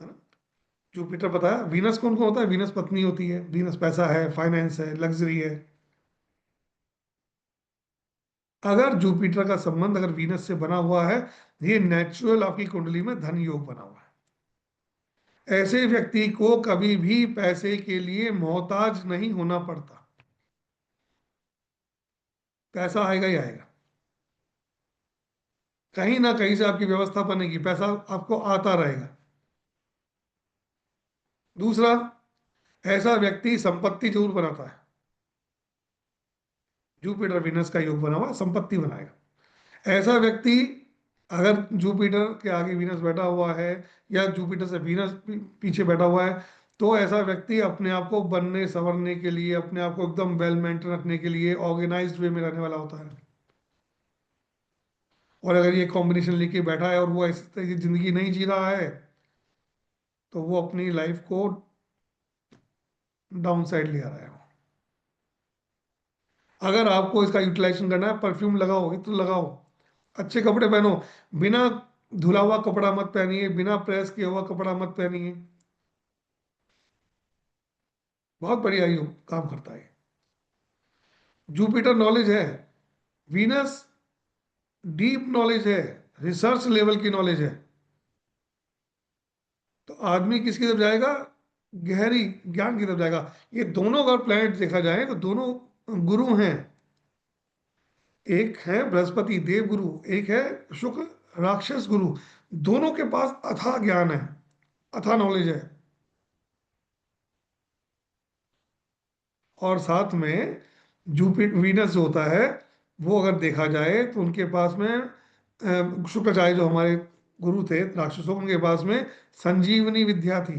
B: ना? जुपिटर पता है वीनस कौन कौन होता है? वीनस पत्नी होती है, वीनस पैसा है, फाइनेंस है, लग्जरी है। अगर जुपिटर का संबंध अगर वीनस से बना हुआ है, ये नेचुरल आपकी कुंडली में धन योग बना हुआ है। ऐसे व्यक्ति को कभी भी पैसे के लिए मोहताज नहीं होना पड़ता, पैसा आएगा ही आएगा, कहीं ना कहीं से आपकी व्यवस्था बनेगी, पैसा आपको आता रहेगा। दूसरा, ऐसा व्यक्ति संपत्ति जरूर बनाता है, जुपिटर वीनस का योग बना हुआ है, संपत्ति बनाएगा। ऐसा व्यक्ति, अगर जुपिटर के आगे वीनस बैठा हुआ है या जुपिटर से वीनस पीछे बैठा हुआ है, तो ऐसा व्यक्ति अपने आप को बनने संवरने के लिए, अपने आप को एकदम वेल मेंटेन रखने के लिए ऑर्गेनाइज्ड वे में रहने वाला होता है। और अगर ये कॉम्बिनेशन लेके बैठा है और वो इस तरह की जिंदगी नहीं जी रहा है, तो वो अपनी लाइफ को डाउन साइड ले आ रहा है। अगर आपको इसका यूटिलाइजेशन करना है, परफ्यूम लगाओ, इत्र लगाओ, अच्छे कपड़े पहनो, बिना धुला हुआ कपड़ा मत पहनिए, बिना प्रेस किया हुआ कपड़ा मत पहनिए। बहुत बढ़िया ये काम करता है। जुपिटर नॉलेज है, वीनस डीप नॉलेज है, रिसर्च लेवल की नॉलेज है, तो आदमी किसकी तरफ जाएगा? गहरी ज्ञान की तरफ जाएगा। ये दोनों अगर प्लैनेट देखा जाए तो दोनों गुरु हैं। एक है बृहस्पति देव गुरु, एक है शुक्र राक्षस गुरु। दोनों के पास अथाह ज्ञान है, अथाह नॉलेज है। और साथ में जुपिटर वीनस जो होता है, वो अगर देखा जाए तो उनके पास में शुक्राचार्य जो हमारे गुरु थे राक्षसों, उनके पास में संजीवनी विद्या थी।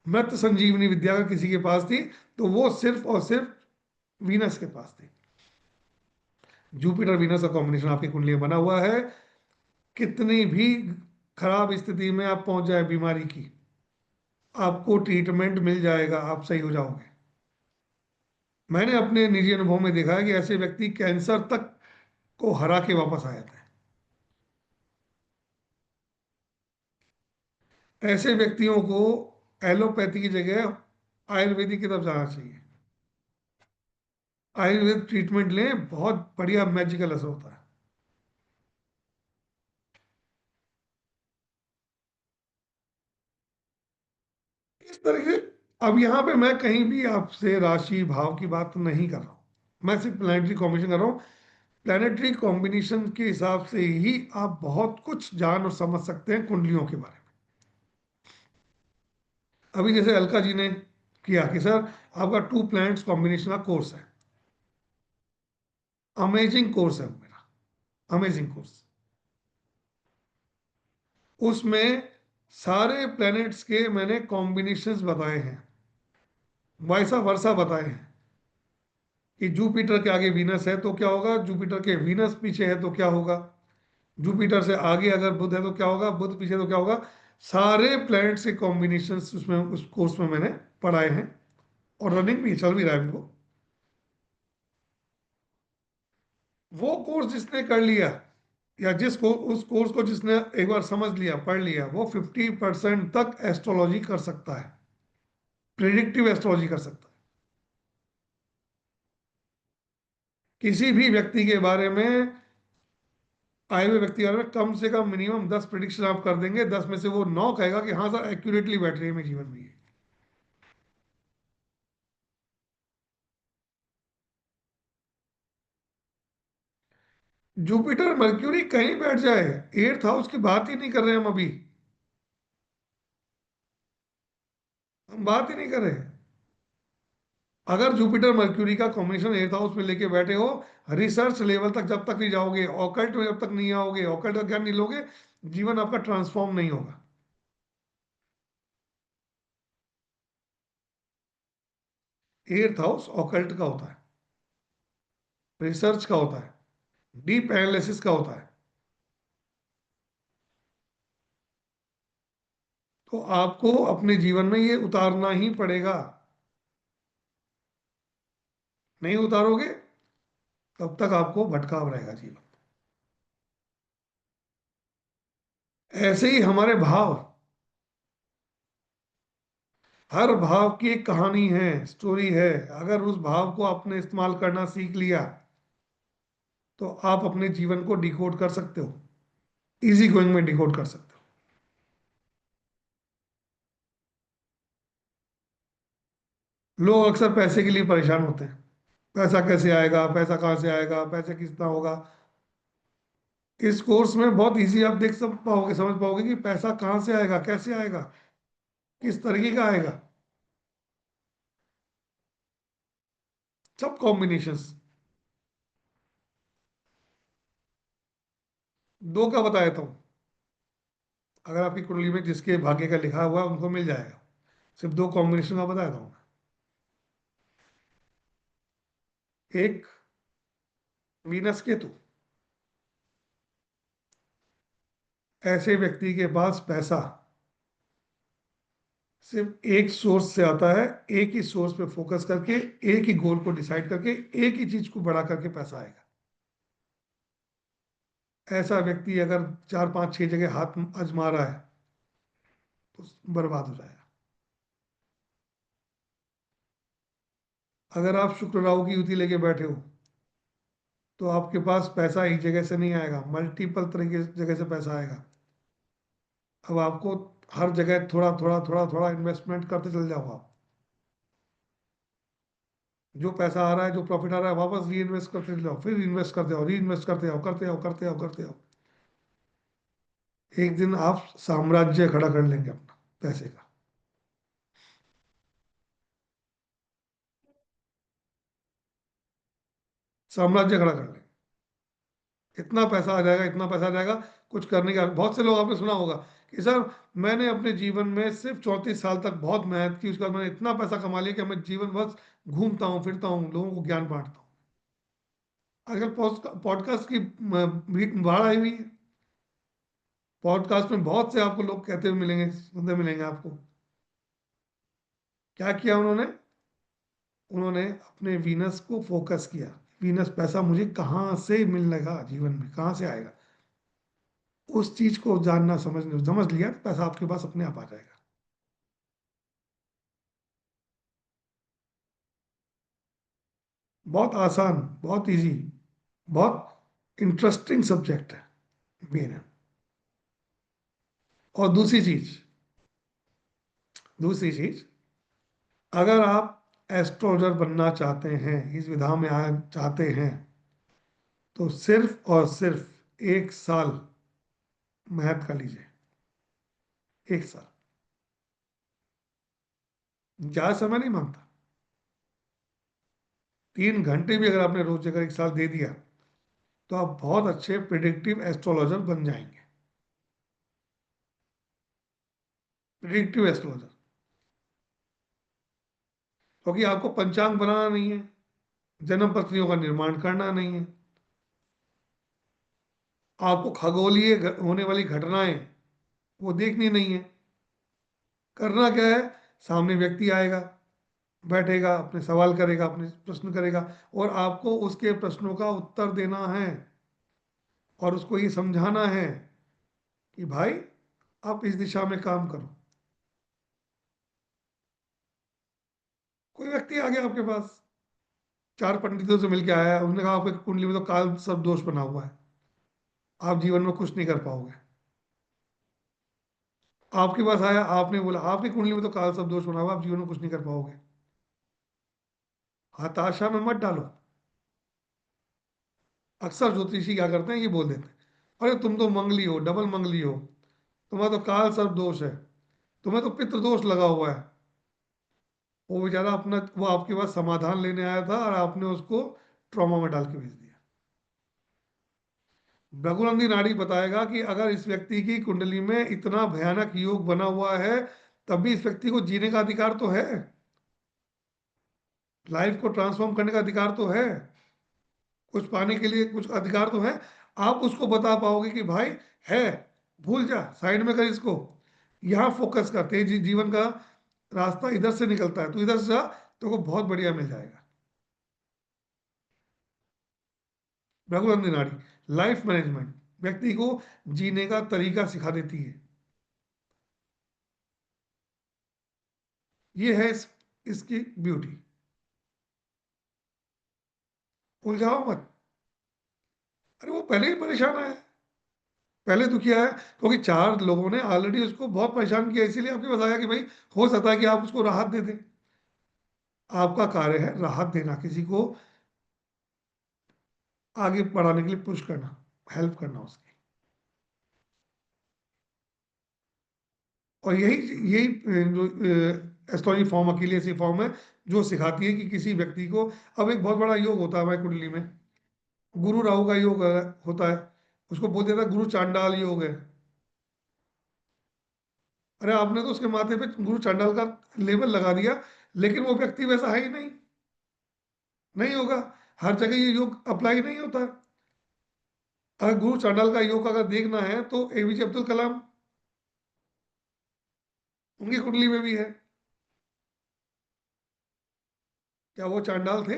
B: मृत संजीवनी विद्या अगर किसी के पास थी तो वो सिर्फ और सिर्फ वीनस के पास थी। जुपिटर वीनस का कॉम्बिनेशन आपकी कुंडली में बना हुआ है। कितनी भी खराब स्थिति में आप पहुंच जाए बीमारी की, आपको ट्रीटमेंट मिल जाएगा, आप सही हो जाओगे। मैंने अपने निजी अनुभव में देखा है कि ऐसे व्यक्ति कैंसर तक को हरा के वापस आए थे। ऐसे व्यक्तियों को एलोपैथी की जगह आयुर्वेदिक की तरफ जाना चाहिए। आयुर्वेद ट्रीटमेंट लें, बहुत बढ़िया मैजिकल असर होता है। इस तरीके। अब यहाँ पे मैं कहीं भी आपसे राशि भाव की बात नहीं कर रहा हूँ, मैं सिर्फ प्लानिटरी कॉम्बिनेशन कर रहा हूँ। प्लानिटरी कॉम्बिनेशन के हिसाब से ही आप बहुत कुछ जान और समझ सकते हैं कुंडलियों के बारे में। अभी जैसे अलका जी ने किया कि सर आपका 2 प्लैनेट्स कॉम्बिनेशन का कोर्स है, अमेजिंग कोर्स है मेरा, अमेजिंग कोर्स। उसमें सारे प्लैनेट्स के मैंने कॉम्बिनेशंस बताए हैं, वैसा वर्षा बताए हैं कि जुपिटर के आगे वीनस है तो क्या होगा, जुपिटर के वीनस पीछे है तो क्या होगा, जुपिटर से आगे अगर बुध है तो क्या होगा, बुध पीछे तो क्या होगा। सारे प्लैनेट्स के कॉम्बिनेशंस उसमें उस कोर्स में मैंने पढ़ाए हैं, और रनिंग भी चल भी रहा है उनको। वो कोर्स जिसने कर लिया, या जिसको उस कोर्स को जिसने एक बार समझ लिया, पढ़ लिया, वो 50% तक एस्ट्रोलॉजी कर सकता है, प्रिडिक्टिव एस्ट्रोलॉजी कर सकता है। किसी भी व्यक्ति के बारे में, आए हुए व्यक्ति के बारे में कम से कम मिनिमम 10 प्रिडिक्शन आप कर देंगे, 10 में से वो 9 कहेगा कि हाँ सर एक्यूरेटली बैठ रही है मेरे जीवन में ये। जुपिटर मर्क्यूरी कहीं बैठ जाए, 8th हाउस की बात ही नहीं कर रहे हम अभी, हम बात ही नहीं कर रहे। अगर जुपिटर मर्क्यूरी का कॉम्बिनेशन 8th हाउस में लेके बैठे हो, रिसर्च लेवल तक जब तक नहीं जाओगे, ऑकल्ट में जब तक नहीं आओगे, ऑकल्ट का ज्ञान नहीं लोगे, जीवन आपका ट्रांसफॉर्म नहीं होगा। 8th हाउस ऑकल्ट का होता है, रिसर्च का होता है, डीप एनालिसिस का होता है। तो आपको अपने जीवन में ये उतारना ही पड़ेगा। नहीं उतारोगे तब तक आपको भटकाव रहेगा जीवन। ऐसे ही हमारे भाव, हर भाव की एक कहानी है, स्टोरी है। अगर उस भाव को आपने इस्तेमाल करना सीख लिया तो आप अपने जीवन को डिकोड कर सकते हो, इजी गोइंग में डिकोड कर सकते हो। लोग अक्सर पैसे के लिए परेशान होते हैं, पैसा कैसे आएगा, पैसा कहाँ से आएगा, पैसा कितना होगा। इस कोर्स में बहुत इजी आप देख सब पाओगे, समझ पाओगे कि पैसा कहाँ से आएगा, कैसे आएगा, किस तरीके का आएगा, सब कॉम्बिनेशंस। 2 का बताया था, अगर आपकी कुंडली में जिसके भाग्य का लिखा हुआ है उनको मिल जाएगा। सिर्फ 2 कॉम्बिनेशन का बताया था। एक वीनस केतु, ऐसे व्यक्ति के पास पैसा सिर्फ एक सोर्स से आता है, एक ही सोर्स पे फोकस करके, एक ही गोल को डिसाइड करके, एक ही चीज को बड़ा करके पैसा आएगा। ऐसा व्यक्ति अगर 4 5 6 जगह हाथ आजमा रहा है तो बर्बाद हो जाएगा। अगर आप शुक्र राहु की युति लेके बैठे हो तो आपके पास पैसा एक जगह से नहीं आएगा, मल्टीपल तरह की जगह से पैसा आएगा। अब आपको हर जगह थोड़ा थोड़ा थोड़ा थोड़ा इन्वेस्टमेंट करते चल जाओ आप। जो पैसा आ रहा है, जो प्रॉफिट आ रहा है, वापस री इन्वेस्ट करते चले जाओ, फिर इन्वेस्ट करते जाओ, री इन्वेस्ट करते जाओ, करते जाओ, करते जाओ, करते जाओ। एक दिन आप साम्राज्य खड़ा कर लेंगे अपना पैसे का। साम्राज्य खड़ा कर लेंगे। इतना पैसा आ जाएगा, इतना पैसा आ जाएगा, कुछ करने का। बहुत से लोग आपने सुना होगा कि सर मैंने अपने जीवन में सिर्फ 34 साल तक बहुत मेहनत की, उसके बाद मैंने इतना पैसा कमा लिया कि मैं जीवन बस घूमता हूँ, फिरता हूँ, लोगों को ज्ञान बांटता हूँ। आजकल पॉडकास्ट की भी बाढ़ आई हुई है। पॉडकास्ट में बहुत से आपको लोग कहते हुए मिलेंगे, सुनते मिलेंगे आपको। क्या किया उन्होंने? उन्होंने अपने वीनस को फोकस किया। वीनस पैसा मुझे कहाँ से मिलेगा, जीवन में कहाँ से आएगा, उस चीज को जानना, समझ लिया, पैसा आपके पास अपने आप आ जाएगा। बहुत आसान, बहुत इजी, बहुत इंटरेस्टिंग सब्जेक्ट है बीएनएन। और दूसरी चीज, अगर आप एस्ट्रोलॉजर बनना चाहते हैं, इस विधा में आना चाहते हैं, तो सिर्फ और सिर्फ 1 साल मेहनत कर लीजिए। 1 साल, ज्यादा समय नहीं मांगता। 3 घंटे भी अगर आपने रोज अगर 1 साल दे दिया, तो आप बहुत अच्छे प्रिडिक्टिव एस्ट्रोलॉजर बन जाएंगे। प्रिडिक्टिव एस्ट्रोलॉजर, क्योंकि आपको पंचांग बनाना नहीं है, जन्म पत्रियों का निर्माण करना नहीं है, आपको खगोलीय होने वाली घटनाएं वो देखनी नहीं है। करना क्या है? सामने व्यक्ति आएगा, बैठेगा, अपने सवाल करेगा, अपने प्रश्न करेगा, और आपको उसके प्रश्नों का उत्तर देना है, और उसको ये समझाना है कि भाई आप इस दिशा में काम करो। कोई व्यक्ति आ गया आपके पास, 4 पंडितों से मिलके आया है, उसने कहा आपकी कुंडली में तो काल सब दोष बना हुआ है, आप जीवन में कुछ नहीं कर पाओगे। आपके पास आया, आपने बोला आपकी कुंडली में तो काल सब दोष बना हुआ है, आप जीवन में कुछ नहीं कर पाओगे। हताशा में मत डालो। अक्सर ज्योतिषी क्या करते हैं, ये बोल देते हैं, अरे तुम तो मंगली हो, डबल मंगली हो, तुम्हारा तो काल सर्प दोष है, तुम्हें तो पितृ दोष लगा हुआ है। वो बेचारा अपना, वो आपके पास समाधान लेने आया था, और आपने उसको ट्रॉमा में डाल के भेज दिया। भृगुनंदी नाड़ी बताएगा कि अगर इस व्यक्ति की कुंडली में इतना भयानक योग बना हुआ है, तब भी इस व्यक्ति को जीने का अधिकार तो है, लाइफ को ट्रांसफॉर्म करने का अधिकार तो है, कुछ पाने के लिए कुछ अधिकार तो है। आप उसको बता पाओगे कि भाई है, भूल जा, साइड में कर इसको, यहाँ फोकस कर, तेज जीवन का रास्ता इधर से निकलता है, तो इधर से जा, तो को बहुत बढ़िया मिल जाएगा। भृगुनंदी नाड़ी लाइफ मैनेजमेंट, व्यक्ति को जीने का तरीका सिखा देती है। ये है इसकी ब्यूटी। उलझाओ मत। अरे वो पहले ही परेशान है, पहले दुखिया है, क्योंकि 4 लोगों ने ऑलरेडी उसको बहुत परेशान किया, इसीलिए आपके पास आया कि भाई हो सकता है कि आप उसको राहत दे दें। आपका कार्य है राहत देना, किसी को आगे बढ़ाने के लिए पुश करना, हेल्प करना उसकी। और यही यही जो एस्ट्रोलॉजी फॉर्म अकेली ऐसी फॉर्म है जो सिखाती है कि किसी व्यक्ति को, अब एक बहुत बड़ा योग होता है हमारी कुंडली में, गुरु राहु का योग होता है, उसको बोल देता है गुरु चांडाल योग है। अरे आपने तो उसके माथे पे गुरु चांडाल का लेबल लगा दिया, लेकिन वो व्यक्ति वैसा है ही नहीं, नहीं होगा। हर जगह ये योग अप्लाई नहीं होता है। अगर गुरु चांडाल का योग अगर देखना है तो एपीजे अब्दुल कलाम, उनकी कुंडली में भी है। क्या वो चांडाल थे?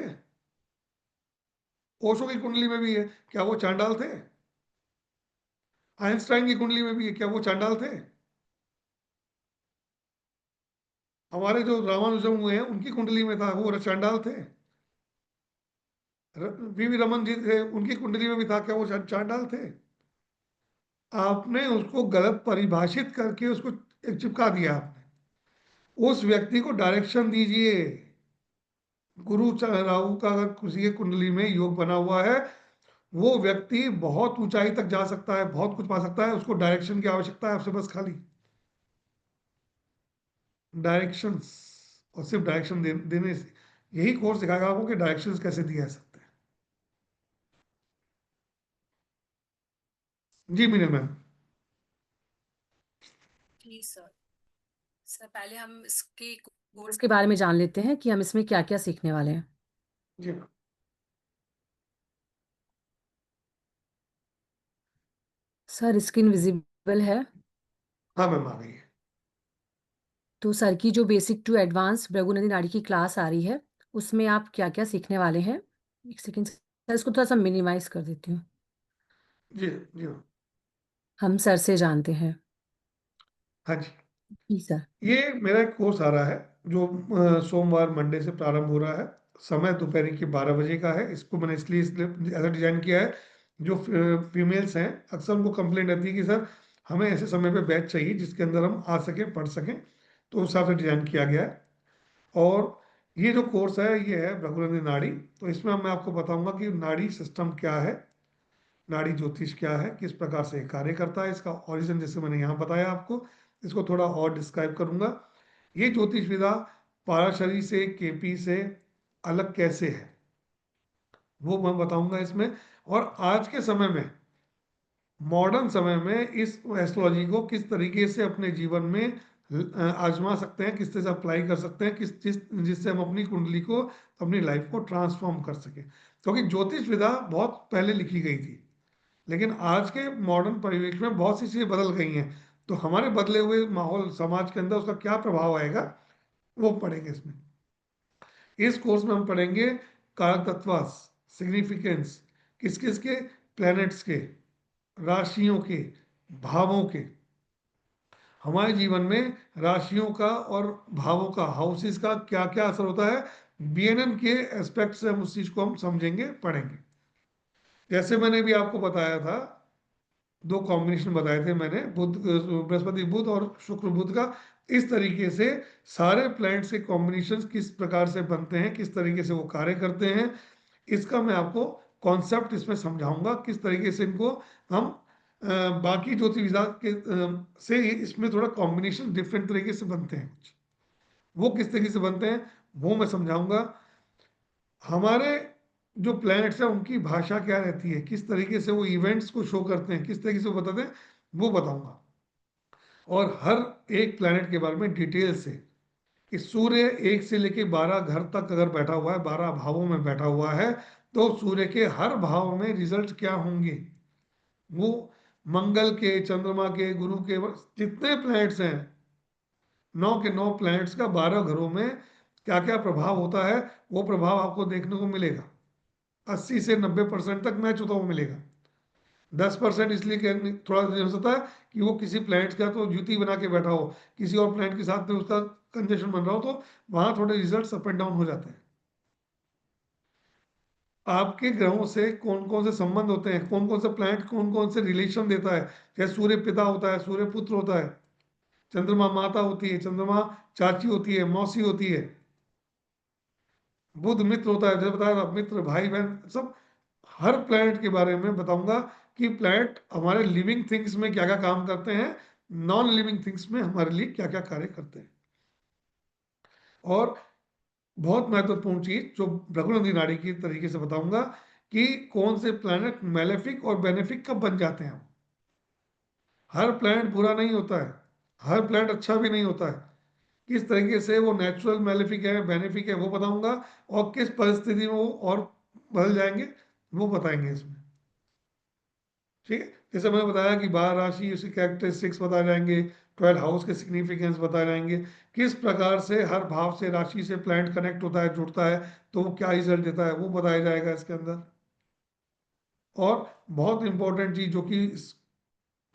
B: ओशो की कुंडली में भी है, क्या वो चांडाल थे? आइंस्टाइन की कुंडली में भी है, क्या वो चांडाल थे? हमारे जो रामानुजम हुए हैं उनकी कुंडली में था, वो चांडाल थे? वीवी रमन जी थे, उनकी कुंडली में भी था क्या वो चांडाल डाल थे? आपने उसको गलत परिभाषित करके उसको एक चिपका दिया आपने। उस व्यक्ति को डायरेक्शन दीजिए। गुरु राहु का अगर किसी की कुंडली में योग बना हुआ है, वो व्यक्ति बहुत ऊंचाई तक जा सकता है, बहुत कुछ पा सकता है। उसको डायरेक्शन की आवश्यकता है आपसे, बस खाली डायरेक्शंस। और सिर्फ डायरेक्शन देने से यही कोर्स सिखाएगा आपको कि डायरेक्शंस कैसे दिए जा सकते हैं। जी मीना मैम।
A: जी सर। सर पहले हम इसके कोर्स के बारे में जान लेते हैं कि हम इसमें क्या क्या सीखने वाले हैं।
B: जी मैम।
A: सर स्क्रीन विजिबल है?
B: हाँ मैम, आ गई है।
A: तो सर की जो बेसिक टू एडवांस भृगु नदी नाड़ी की क्लास आ रही है, उसमें आप क्या क्या सीखने वाले हैं? एक सेकेंड सर, इसको थोड़ा सा मिनिमाइज कर देती हूँ।
B: जी जी मैम।
A: हम सर से जानते हैं।
B: हाँ जी।
A: जी सर।
B: ये मेरा एक कोर्स आ रहा है जो सोमवार मंडे से प्रारंभ हो रहा है। समय दोपहर के 12 बजे का है। इसको मैंने इसलिए ऐसा डिजाइन किया है, जो फीमेल्स हैं अक्सर उनको कंप्लेंट रहती है कि सर हमें ऐसे समय पे बैच चाहिए जिसके अंदर हम आ सकें, पढ़ सकें। तो उस हिसाब से डिजाइन किया गया है। और ये जो कोर्स है ये है भृगु नाड़ी। तो इसमें मैं आपको बताऊंगा कि नाड़ी सिस्टम क्या है, नाड़ी ज्योतिष क्या है, किस प्रकार से ये कार्य करता है, इसका ओरिजिन जैसे मैंने यहाँ बताया आपको, इसको थोड़ा और डिस्क्राइब करूंगा। ये ज्योतिष विधा पाराशरी से, केपी से अलग कैसे है वो मैं बताऊंगा इसमें। और आज के समय में, मॉडर्न समय में इस एस्ट्रोलॉजी को किस तरीके से अपने जीवन में आजमा सकते हैं, किस तरह से अप्लाई कर सकते हैं, जिससे हम अपनी कुंडली को, अपनी लाइफ को ट्रांसफॉर्म कर सकें। क्योंकि ज्योतिष विधा बहुत पहले लिखी गई थी, लेकिन आज के मॉडर्न परिवेश में बहुत सी चीजें बदल गई हैं। तो हमारे बदले हुए माहौल समाज के अंदर उसका क्या प्रभाव आएगा वो पढ़ेंगे इसमें। इस कोर्स में हम पढ़ेंगे कारक तत्व, सिग्निफिकेंस, किस किस के, प्लैनेट्स के, राशियों के, भावों के, हमारे जीवन में राशियों का और भावों का, हाउसेस का क्या क्या असर होता है। बीएनएन के एस्पेक्ट से हम उस चीज को हम समझेंगे, पढ़ेंगे। जैसे मैंने भी आपको बताया था, दो कॉम्बिनेशन बताए थे मैंने, बुध बृहस्पति बुध और शुक्र बुध का। इस तरीके से सारे प्लैनेट्स के कॉम्बिनेशन किस प्रकार से बनते हैं, किस तरीके से वो कार्य करते हैं, इसका मैं आपको कॉन्सेप्ट इसमें समझाऊंगा। किस तरीके से इनको हम बाकी ज्योतिष विभाग के से इसमें थोड़ा कॉम्बिनेशन डिफरेंट तरीके से बनते हैं कुछ, वो किस तरीके से बनते हैं वो मैं समझाऊंगा। हमारे जो प्लैनेट्स हैं उनकी भाषा क्या रहती है, किस तरीके से वो इवेंट्स को शो करते हैं, किस तरीके से वो बताते हैं, वो बताऊंगा। और हर एक प्लैनेट के बारे में डिटेल से, कि सूर्य 1 से लेके 12 घर तक अगर बैठा हुआ है, 12 भावों में बैठा हुआ है, तो सूर्य के हर भाव में रिजल्ट क्या होंगे, वो मंगल के, चंद्रमा के, गुरु के, जितने प्लैनेट्स हैं, 9 के 9 प्लैनेट्स का 12 घरों में क्या क्या प्रभाव होता है, वो प्रभाव आपको देखने को मिलेगा। 80 से 90% तक मैच होता हुआ मिलेगा। 10% इसलिए थोड़ा हो सकता है कि वो किसी प्लैनेट का तो युति बना के बैठा हो, किसी और प्लैनेट के साथ में उसका कंजक्शन बन रहा हो, तो वहां थोड़े रिजल्ट्स अप एंड डाउन हो जाते हैं। आपके ग्रहों से कौन कौन से संबंध होते हैं, कौन कौन सा प्लैनेट कौन कौन से रिलेशन देता है। जैसे सूर्य पिता होता है, सूर्य पुत्र होता है, चंद्रमा माता होती है, चंद्रमा चाची होती है, मौसी होती है, बुध मित्र होता है, जैसे बताया था, मित्र, भाई बहन, सब। हर प्लैनेट के बारे में बताऊंगा कि प्लैनेट हमारे लिविंग थिंग्स में क्या क्या काम करते हैं, नॉन लिविंग थिंग्स में हमारे लिए क्या क्या कार्य करते हैं। और बहुत महत्वपूर्ण चीज जो भृगु नाड़ी की तरीके से बताऊंगा, कि कौन से प्लैनेट मैलेफिक और बेनिफिक कब बन जाते हैं। हर प्लैनेट बुरा नहीं होता है, हर प्लैनेट अच्छा भी नहीं होता है। किस तरीके से वो नेचुरल मैलेफिक है, बेनिफिक है, वो बताऊंगा। और किस परिस्थिति में वो और बदल जाएंगे वो बताएंगे इसमें। ठीक है, जैसे मैंने बताया कि 12 राशि, उसकी कैरेक्टरिस्टिक्स बताए जाएंगे, 12 हाउस के सिग्निफिकेंस बताए जाएंगे, किस प्रकार से हर भाव से, राशि से प्लैनेट कनेक्ट होता है, जुड़ता है, तो वो क्या रिजल्ट देता है वो बताया जाएगा इसके अंदर। और बहुत इंपॉर्टेंट चीज जो कि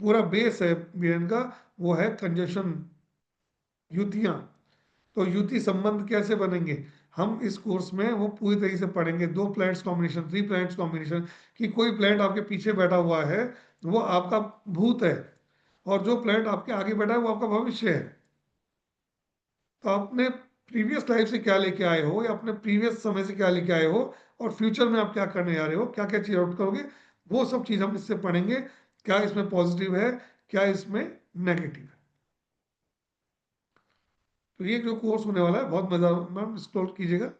B: पूरा बेस है बीएन का, वो है कंजक्शन, युतियां। तो युति संबंध कैसे बनेंगे, हम इस कोर्स में वो पूरी तरीके से पढ़ेंगे। 2 प्लैनेट्स कॉम्बिनेशन, 3 प्लैनेट्स कॉम्बिनेशन, कि कोई प्लैनेट आपके पीछे बैठा हुआ है वो आपका भूत है, और जो प्लैनेट आपके आगे बैठा है वो आपका भविष्य है। तो अपने प्रीवियस लाइफ से क्या लेके आए हो, या अपने प्रीवियस समय से क्या लेके आए हो, और फ्यूचर में आप क्या करने जा रहे हो, क्या क्या चीज आउट करोगे, वो सब चीज हम इससे पढ़ेंगे। क्या इसमें पॉजिटिव है, क्या इसमें नेगेटिव है। तो ये जो कोर्स होने वाला है बहुत मजा, मैम एक्सप्लोर कीजिएगा,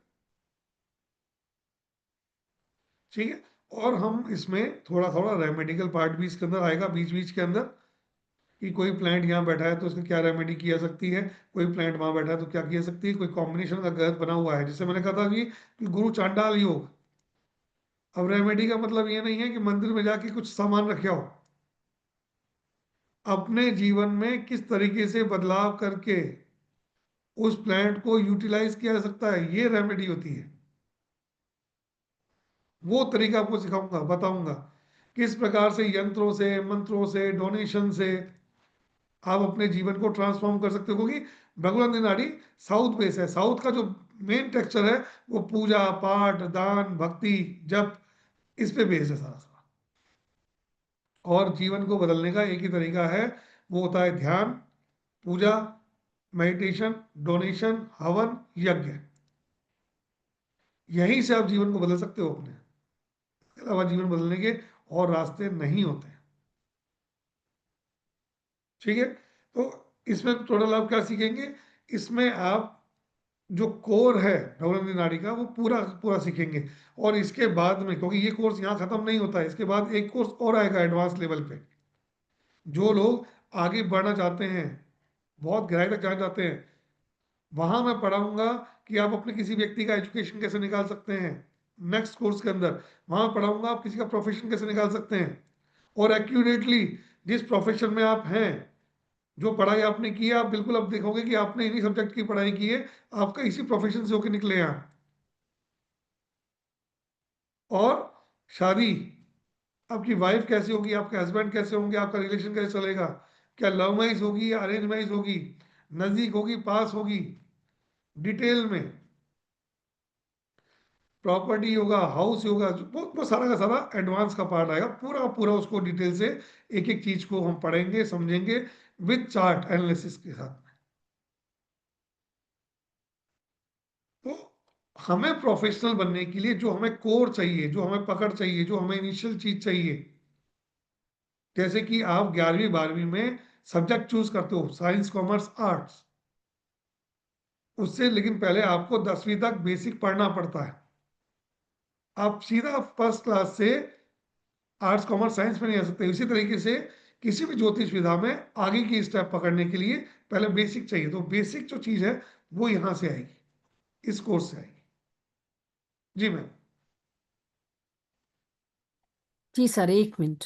B: ठीक है। और हम इसमें थोड़ा थोड़ा रेमेडिकल पार्ट भी इसके अंदर आएगा बीच बीच के अंदर, कि कोई प्लांट यहाँ बैठा है तो उसकी क्या रेमेडी की जा सकती है, कोई प्लांट वहां बैठा है तो क्या की जा सकती है, कोई कॉम्बिनेशन का गलत बना हुआ है, जैसे मैंने कहा था कि गुरु चांडाल योग। अब रेमेडी का मतलब ये नहीं है कि मंदिर में जाके कुछ सामान रखे हो, अपने जीवन में किस तरीके से बदलाव करके उस प्लांट को यूटिलाइज किया जा सकता है, ये रेमेडी होती है। वो तरीका आपको सिखाऊंगा, बताऊंगा किस प्रकार से यंत्रों से, मंत्रों से, डोनेशन से आप अपने जीवन को ट्रांसफॉर्म कर सकते हो। क्योंकि भगवान नाड़ी साउथ बेस है, साउथ का जो मेन टेक्सचर है वो पूजा पाठ, दान, भक्ति, जप, इस पे बेस है सारा सारा। और जीवन को बदलने का एक ही तरीका है, वो होता है ध्यान, पूजा, मेडिटेशन, डोनेशन, हवन, यज्ञ। यहीं से आप जीवन को बदल सकते हो अपने, इसके अलावा जीवन बदलने के और रास्ते नहीं होते, ठीक है। तो इसमें टोटल आप क्या सीखेंगे, इसमें आप जो कोर है नवरंग नाड़ी का वो पूरा पूरा सीखेंगे। और इसके बाद में, क्योंकि ये कोर्स यहाँ खत्म नहीं होता है, इसके बाद एक कोर्स और आएगा एडवांस लेवल पे। जो लोग आगे बढ़ना चाहते हैं, बहुत गहराई तक जाना चाहते हैं, वहां मैं पढ़ाऊंगा कि आप अपने किसी व्यक्ति का एजुकेशन कैसे निकाल सकते हैं। नेक्स्ट कोर्स के अंदर वहां पढ़ाऊंगा आप किसी का प्रोफेशन कैसे निकाल सकते हैं, और एक्यूरेटली जिस प्रोफेशन में आप हैं, जो पढ़ाई आपने की है, आप बिल्कुल अब देखोगे कि आपने इन्हीं सब्जेक्ट की पढ़ाई की है, आपका इसी प्रोफेशन से होकर निकले हैं आप। और शादी, आपकी वाइफ कैसी होगी, आपके हस्बैंड कैसे होंगे, आपका रिलेशन कैसे चलेगा, क्या लव मैरिज होगी या अरेंज मैरिज होगी, नजदीक होगी, पास होगी, डिटेल में प्रॉपर्टी होगा, हाउस होगा, वो सारा का सारा एडवांस का पार्ट आएगा, पूरा पूरा उसको डिटेल से एक एक चीज को हम पढ़ेंगे, समझेंगे, विद चार्ट एनालिसिस के साथ। तो हमें प्रोफेशनल बनने के लिए जो हमें कोर चाहिए, जो हमें पकड़ चाहिए, जो हमें इनिशियल चीज चाहिए, जैसे कि आप 11वीं 12वीं में सब्जेक्ट चूज करते हो, साइंस, कॉमर्स, आर्ट्स, उससे लेकिन पहले आपको 10वीं तक बेसिक पढ़ना पड़ता है। आप सीधा फर्स्ट क्लास से आर्ट्स, कॉमर्स, साइंस में नहीं आ सकते। इसी तरीके से किसी भी ज्योतिष विधा में आगे की स्टेप पकड़ने के लिए पहले बेसिक चाहिए। तो बेसिक जो चीज है वो यहां से आएगी, इस कोर्स से आएगी। जी मैम।
A: जी सर, 1 मिनट।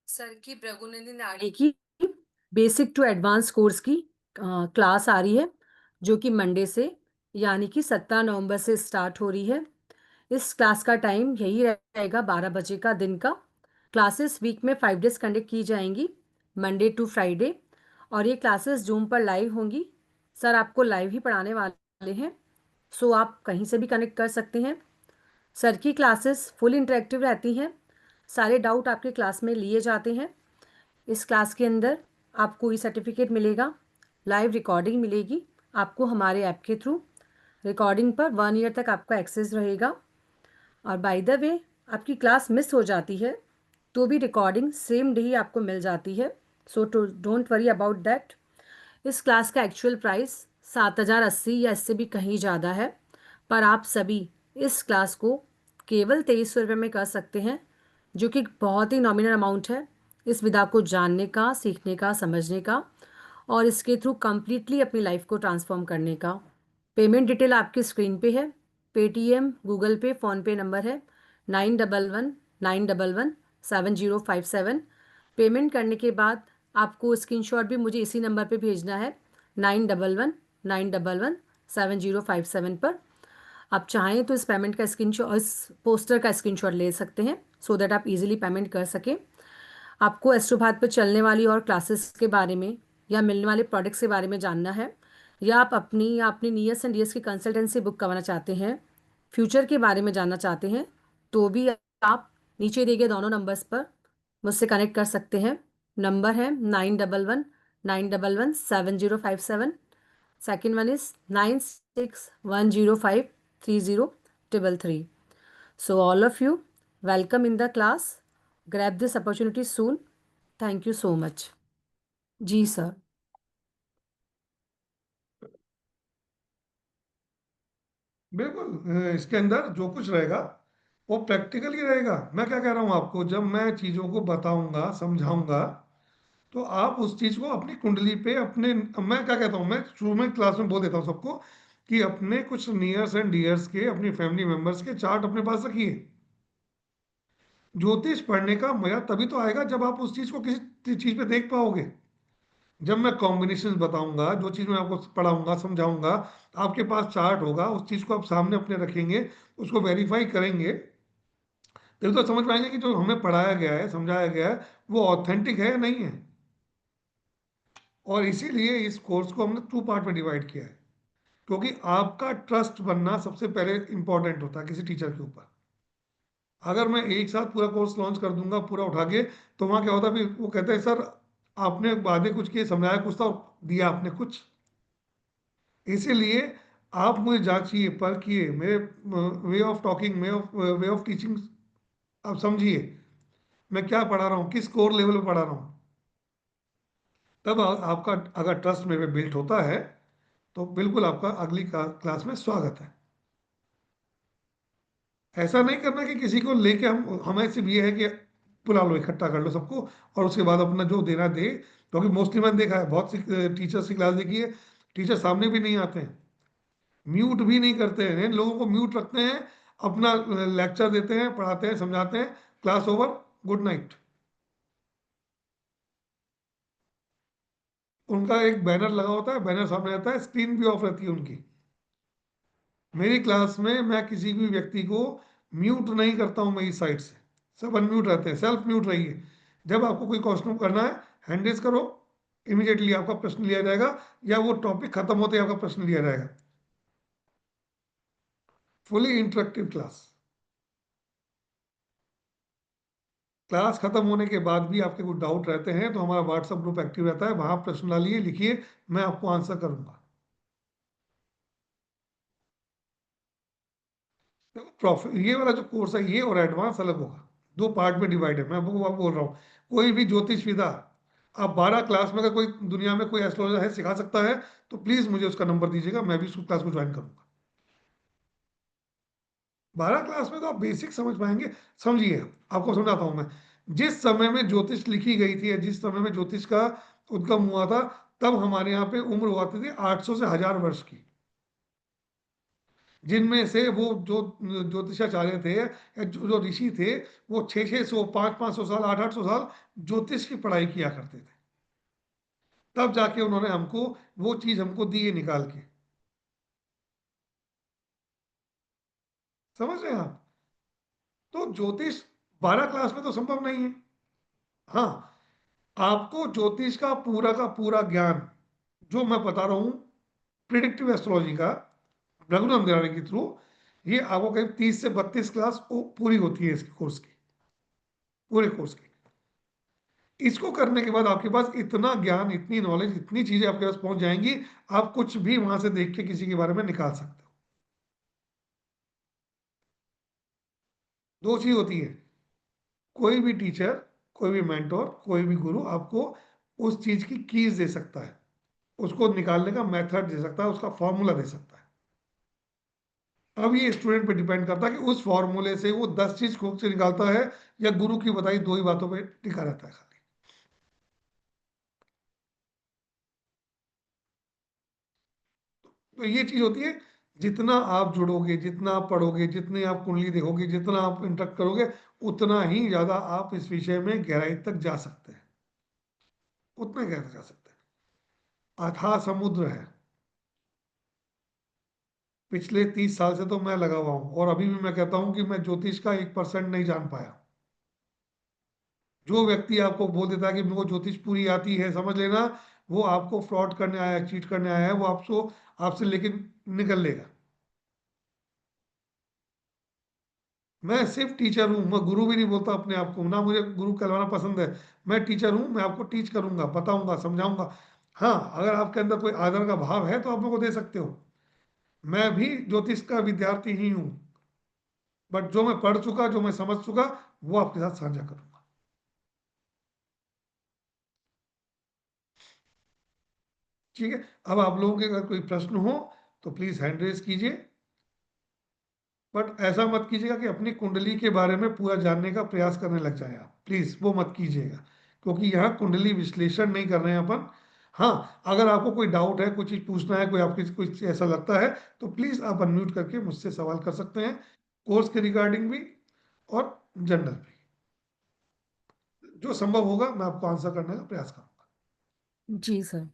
A: सर की भृगुनंदी नाड़ी की बेसिक टू एडवांस कोर्स की क्लास आ रही है, जो कि मंडे से यानी कि 17 नवंबर से स्टार्ट हो रही है। इस क्लास का टाइम यही रहेगा 12 बजे का दिन का। क्लासेस वीक में 5 डेज कंडक्ट की जाएंगी, मंडे टू फ्राइडे, और ये क्लासेस जूम पर लाइव होंगी। सर आपको लाइव ही पढ़ाने वाले हैं, सो आप कहीं से भी कनेक्ट कर सकते हैं। सर की क्लासेस फुल इंटरेक्टिव रहती हैं, सारे डाउट आपके क्लास में लिए जाते हैं। इस क्लास के अंदर आपको ई सर्टिफिकेट मिलेगा, लाइव रिकॉर्डिंग मिलेगी आपको हमारे ऐप के थ्रू। रिकॉर्डिंग पर 1 ईयर तक आपका एक्सेस रहेगा। और बाय द वे, आपकी क्लास मिस हो जाती है तो भी रिकॉर्डिंग सेम डे ही आपको मिल जाती है, so don't worry about that. इस क्लास का एक्चुअल प्राइस 7,080 या इससे भी कहीं ज़्यादा है, पर आप सभी इस क्लास को केवल 2300 रुपये में कर सकते हैं, जो कि बहुत ही नॉमिनल अमाउंट है इस विधा को जानने का, सीखने का, समझने का, और इसके थ्रू कम्प्लीटली अपनी लाइफ को ट्रांसफॉर्म करने का। पेमेंट डिटेल आपकी स्क्रीन पे है। पेटीएम, गूगल पे, फ़ोनपे नंबर है 9119117057। पेमेंट करने के बाद आपको स्क्रीनशॉट भी मुझे इसी नंबर पे भेजना है 9119117057 पर। आप चाहें तो इस पेमेंट का स्क्रीनशॉट, इस पोस्टर का स्क्रीनशॉट ले सकते हैं सो दैट आप इजीली पेमेंट कर सकें। आपको एस्ट्रो भारत पर चलने वाली और क्लासेस के बारे में या मिलने वाले प्रोडक्ट्स के बारे में जानना है, या आप अपनी नियर्स एंड डियर्स की कंसल्टेंसी बुक करवाना चाहते हैं, फ्यूचर के बारे में जानना चाहते हैं, तो भी आप नीचे दिए गए दोनों नंबर्स पर मुझसे कनेक्ट कर सकते हैं। नंबर है 9119117057। Second one is 9610530333। So all of you, welcome in the class. Grab this opportunity soon. Thank you so much. जी सर।
B: बिल्कुल, इसके अंदर जो कुछ रहेगा वो प्रैक्टिकल ही रहेगा। मैं क्या कह रहा हूँ आपको, जब मैं चीज़ों को बताऊंगा समझाऊंगा तो आप उस चीज़ को अपनी कुंडली पे अपने, मैं क्या कहता हूँ, मैं शुरू में क्लास में बोल देता हूँ सबको कि अपने कुछ नियर्स एंड डियर्स के, अपनी फैमिली मेंबर्स के चार्ट अपने पास रखिए। ज्योतिष पढ़ने का मजा तभी तो आएगा जब आप उस चीज़ को किसी चीज़ पे देख पाओगे। जब मैं कॉम्बिनेशन बताऊंगा, जो चीज़ मैं आपको पढ़ाऊंगा समझाऊंगा, आपके पास चार्ट होगा, उस चीज़ को आप सामने अपने रखेंगे, उसको वेरीफाई करेंगे, तभी तो समझ पाएंगे कि जो हमें पढ़ाया गया है समझाया गया है वो ऑथेंटिक है या नहीं है। और इसीलिए इस कोर्स को हमने 2 पार्ट में डिवाइड किया है, क्योंकि आपका ट्रस्ट बनना सबसे पहले इंपॉर्टेंट होता है किसी टीचर के ऊपर। अगर मैं एक साथ पूरा कोर्स लॉन्च कर दूंगा पूरा उठा के, तो वहाँ क्या होता है, फिर वो कहते हैं सर आपने वादे कुछ किए, समझाया कुछ था और दिया आपने कुछ। इसीलिए आप मुझे जांचिए परखिए, मेरे way of talking, way of teaching आप समझिए, मैं क्या पढ़ा रहा हूँ, किस कोर लेवल पे पढ़ा रहा हूँ। तब आपका अगर ट्रस्ट मेरे पे बिल्ट होता है तो बिल्कुल आपका अगली क्लास में स्वागत है। ऐसा नहीं करना कि किसी को लेके हमें सिर्फ ये है कि बुला लो, इकट्ठा कर लो सबको और उसके बाद अपना जो देना दे। क्योंकि मोस्टली मैंने देखा है, बहुत सी टीचर्स की क्लास देखी है, टीचर सामने भी नहीं आते हैं, म्यूट भी नहीं करते हैं, इन लोगों को म्यूट रखते हैं, अपना लेक्चर देते हैं, पढ़ाते हैं, समझाते हैं, क्लास ओवर, गुड नाइट। उनका एक बैनर लगा होता है, बैनर सामने रहता है, स्क्रीन भी ऑफ रहती है उनकी। मेरी क्लास में मैं किसी भी व्यक्ति को म्यूट नहीं करता हूं मेरी साइड से, सब अनम्यूट रहते हैं, सेल्फ म्यूट रहिए। जब आपको कोई क्वेश्चन करना है हैंड रेज करो, इमीडिएटली आपका प्रश्न लिया जाएगा, या वो टॉपिक खत्म होते ही आपका प्रश्न लिया जाएगा। Fully interactive class. क्लास खत्म होने के बाद भी आपके कुछ डाउट रहते हैं तो हमारा व्हाट्सएप ग्रुप एक्टिव रहता है, वहां प्रश्न डालिए, लिखिए, मैं आपको आंसर करूंगा। प्रॉफिट, ये वाला जो कोर्स है ये और एडवांस अलग होगा, 2 पार्ट में डिवाइड है। मैं आपको बोल रहा हूँ, कोई भी ज्योतिष विदा आप 12 क्लास में, अगर कोई दुनिया में कोई एस्ट्रोलॉजर है सिखा सकता है तो प्लीज मुझे उसका नंबर दीजिएगा, मैं भी उस क्लास को ज्वाइन करूंगा। 12 क्लास में तो आप बेसिक समझ पाएंगे। समझिए, आपको समझाता हूं मैं। जिस समय में ज्योतिष लिखी गई थी या जिस समय में ज्योतिष का उद्गम हुआ था, तब हमारे यहाँ पे उम्र हुआ थी 800 से 1000 वर्ष की, जिनमें से वो जो ज्योतिषाचार्य थे या जो जो ऋषि थे, वो 600 500 साल 800 साल ज्योतिष की पढ़ाई किया करते थे। तब जाके उन्होंने हमको वो चीज हमको दी है निकाल के। समझ रहे हैं आप? तो ज्योतिष 12 क्लास में तो संभव नहीं है। हाँ, आपको ज्योतिष का पूरा ज्ञान जो मैं बता रहा हूं, प्रिडिक्टिव एस्ट्रोलॉजी का, रघुनंदन दिरानी के थ्रू, ये आपको करीब 30 से 32 क्लास पूरी होती है इसके कोर्स की, पूरे कोर्स की। इसको करने के बाद आपके पास इतना ज्ञान, इतनी नॉलेज, इतनी चीजें आपके पास पहुंच जाएंगी, आप कुछ भी वहां से देख के किसी के बारे में निकाल सकते हो। 2 चीज होती है, कोई भी टीचर, कोई भी मेंटोर, कोई भी गुरु आपको उस चीज की कीज दे सकता है, उसको निकालने का मेथड दे सकता है, उसका फॉर्मूला दे सकता है। अब ये स्टूडेंट पे डिपेंड करता है कि उस फॉर्मूले से वो 10 चीज खुद से निकालता है या गुरु की बताई 2 ही बातों पे टिका रहता है खाली। तो ये चीज होती है, जितना आप जुड़ोगे, जितना आप पढ़ोगे, जितनी आप कुंडली देखोगे, जितना आप इंटरेक्ट करोगे, उतना ही ज्यादा आप इस विषय में गहराई तक जा सकते हैं, उतना गहरा जा सकते हैं। अथाह समुद्र है। पिछले 30 साल से तो मैं लगा हुआ हूँ और अभी भी मैं कहता हूँ कि मैं ज्योतिष का 1% नहीं जान पाया। जो व्यक्ति आपको बोल देता है कि मेरे को ज्योतिष पूरी आती है, समझ लेना वो आपको फ्रॉड करने आया है, चीट करने आया है, वो आपसे लेके निकल लेगा। मैं सिर्फ टीचर हूँ, मैं गुरु भी नहीं बोलता अपने आप को, ना मुझे गुरु कहलाना पसंद है। मैं टीचर हूँ, मैं आपको टीच करूंगा, बताऊंगा, समझाऊंगा। हाँ, अगर आपके अंदर कोई आदर का भाव है तो आप मेरे को दे सकते हो। मैं भी ज्योतिष का विद्यार्थी ही हूँ, बट जो मैं पढ़ चुका, जो मैं समझ चुका, वो आपके साथ साझा करूंगा। ठीक है। अब आप लोगों के अगर कोई प्रश्न हो तो प्लीज हैंड रेज कीजिए, बट ऐसा मत कीजिएगा कि अपनी कुंडली के बारे में पूरा जानने का प्रयास करने लग जाए आप, प्लीज वो मत कीजिएगा, क्योंकि यहाँ कुंडली विश्लेषण नहीं कर रहे हैं अपन। हाँ, अगर आपको कोई डाउट है, कोई चीज पूछना है, कोई आपकी कुछ ऐसा लगता है, तो प्लीज आप अनम्यूट करके मुझसे सवाल कर सकते हैं, कोर्स के रिगार्डिंग भी और जनरल भी। जो संभव होगा मैं आपको आंसर करने का प्रयास करूंगा।
A: जी सर।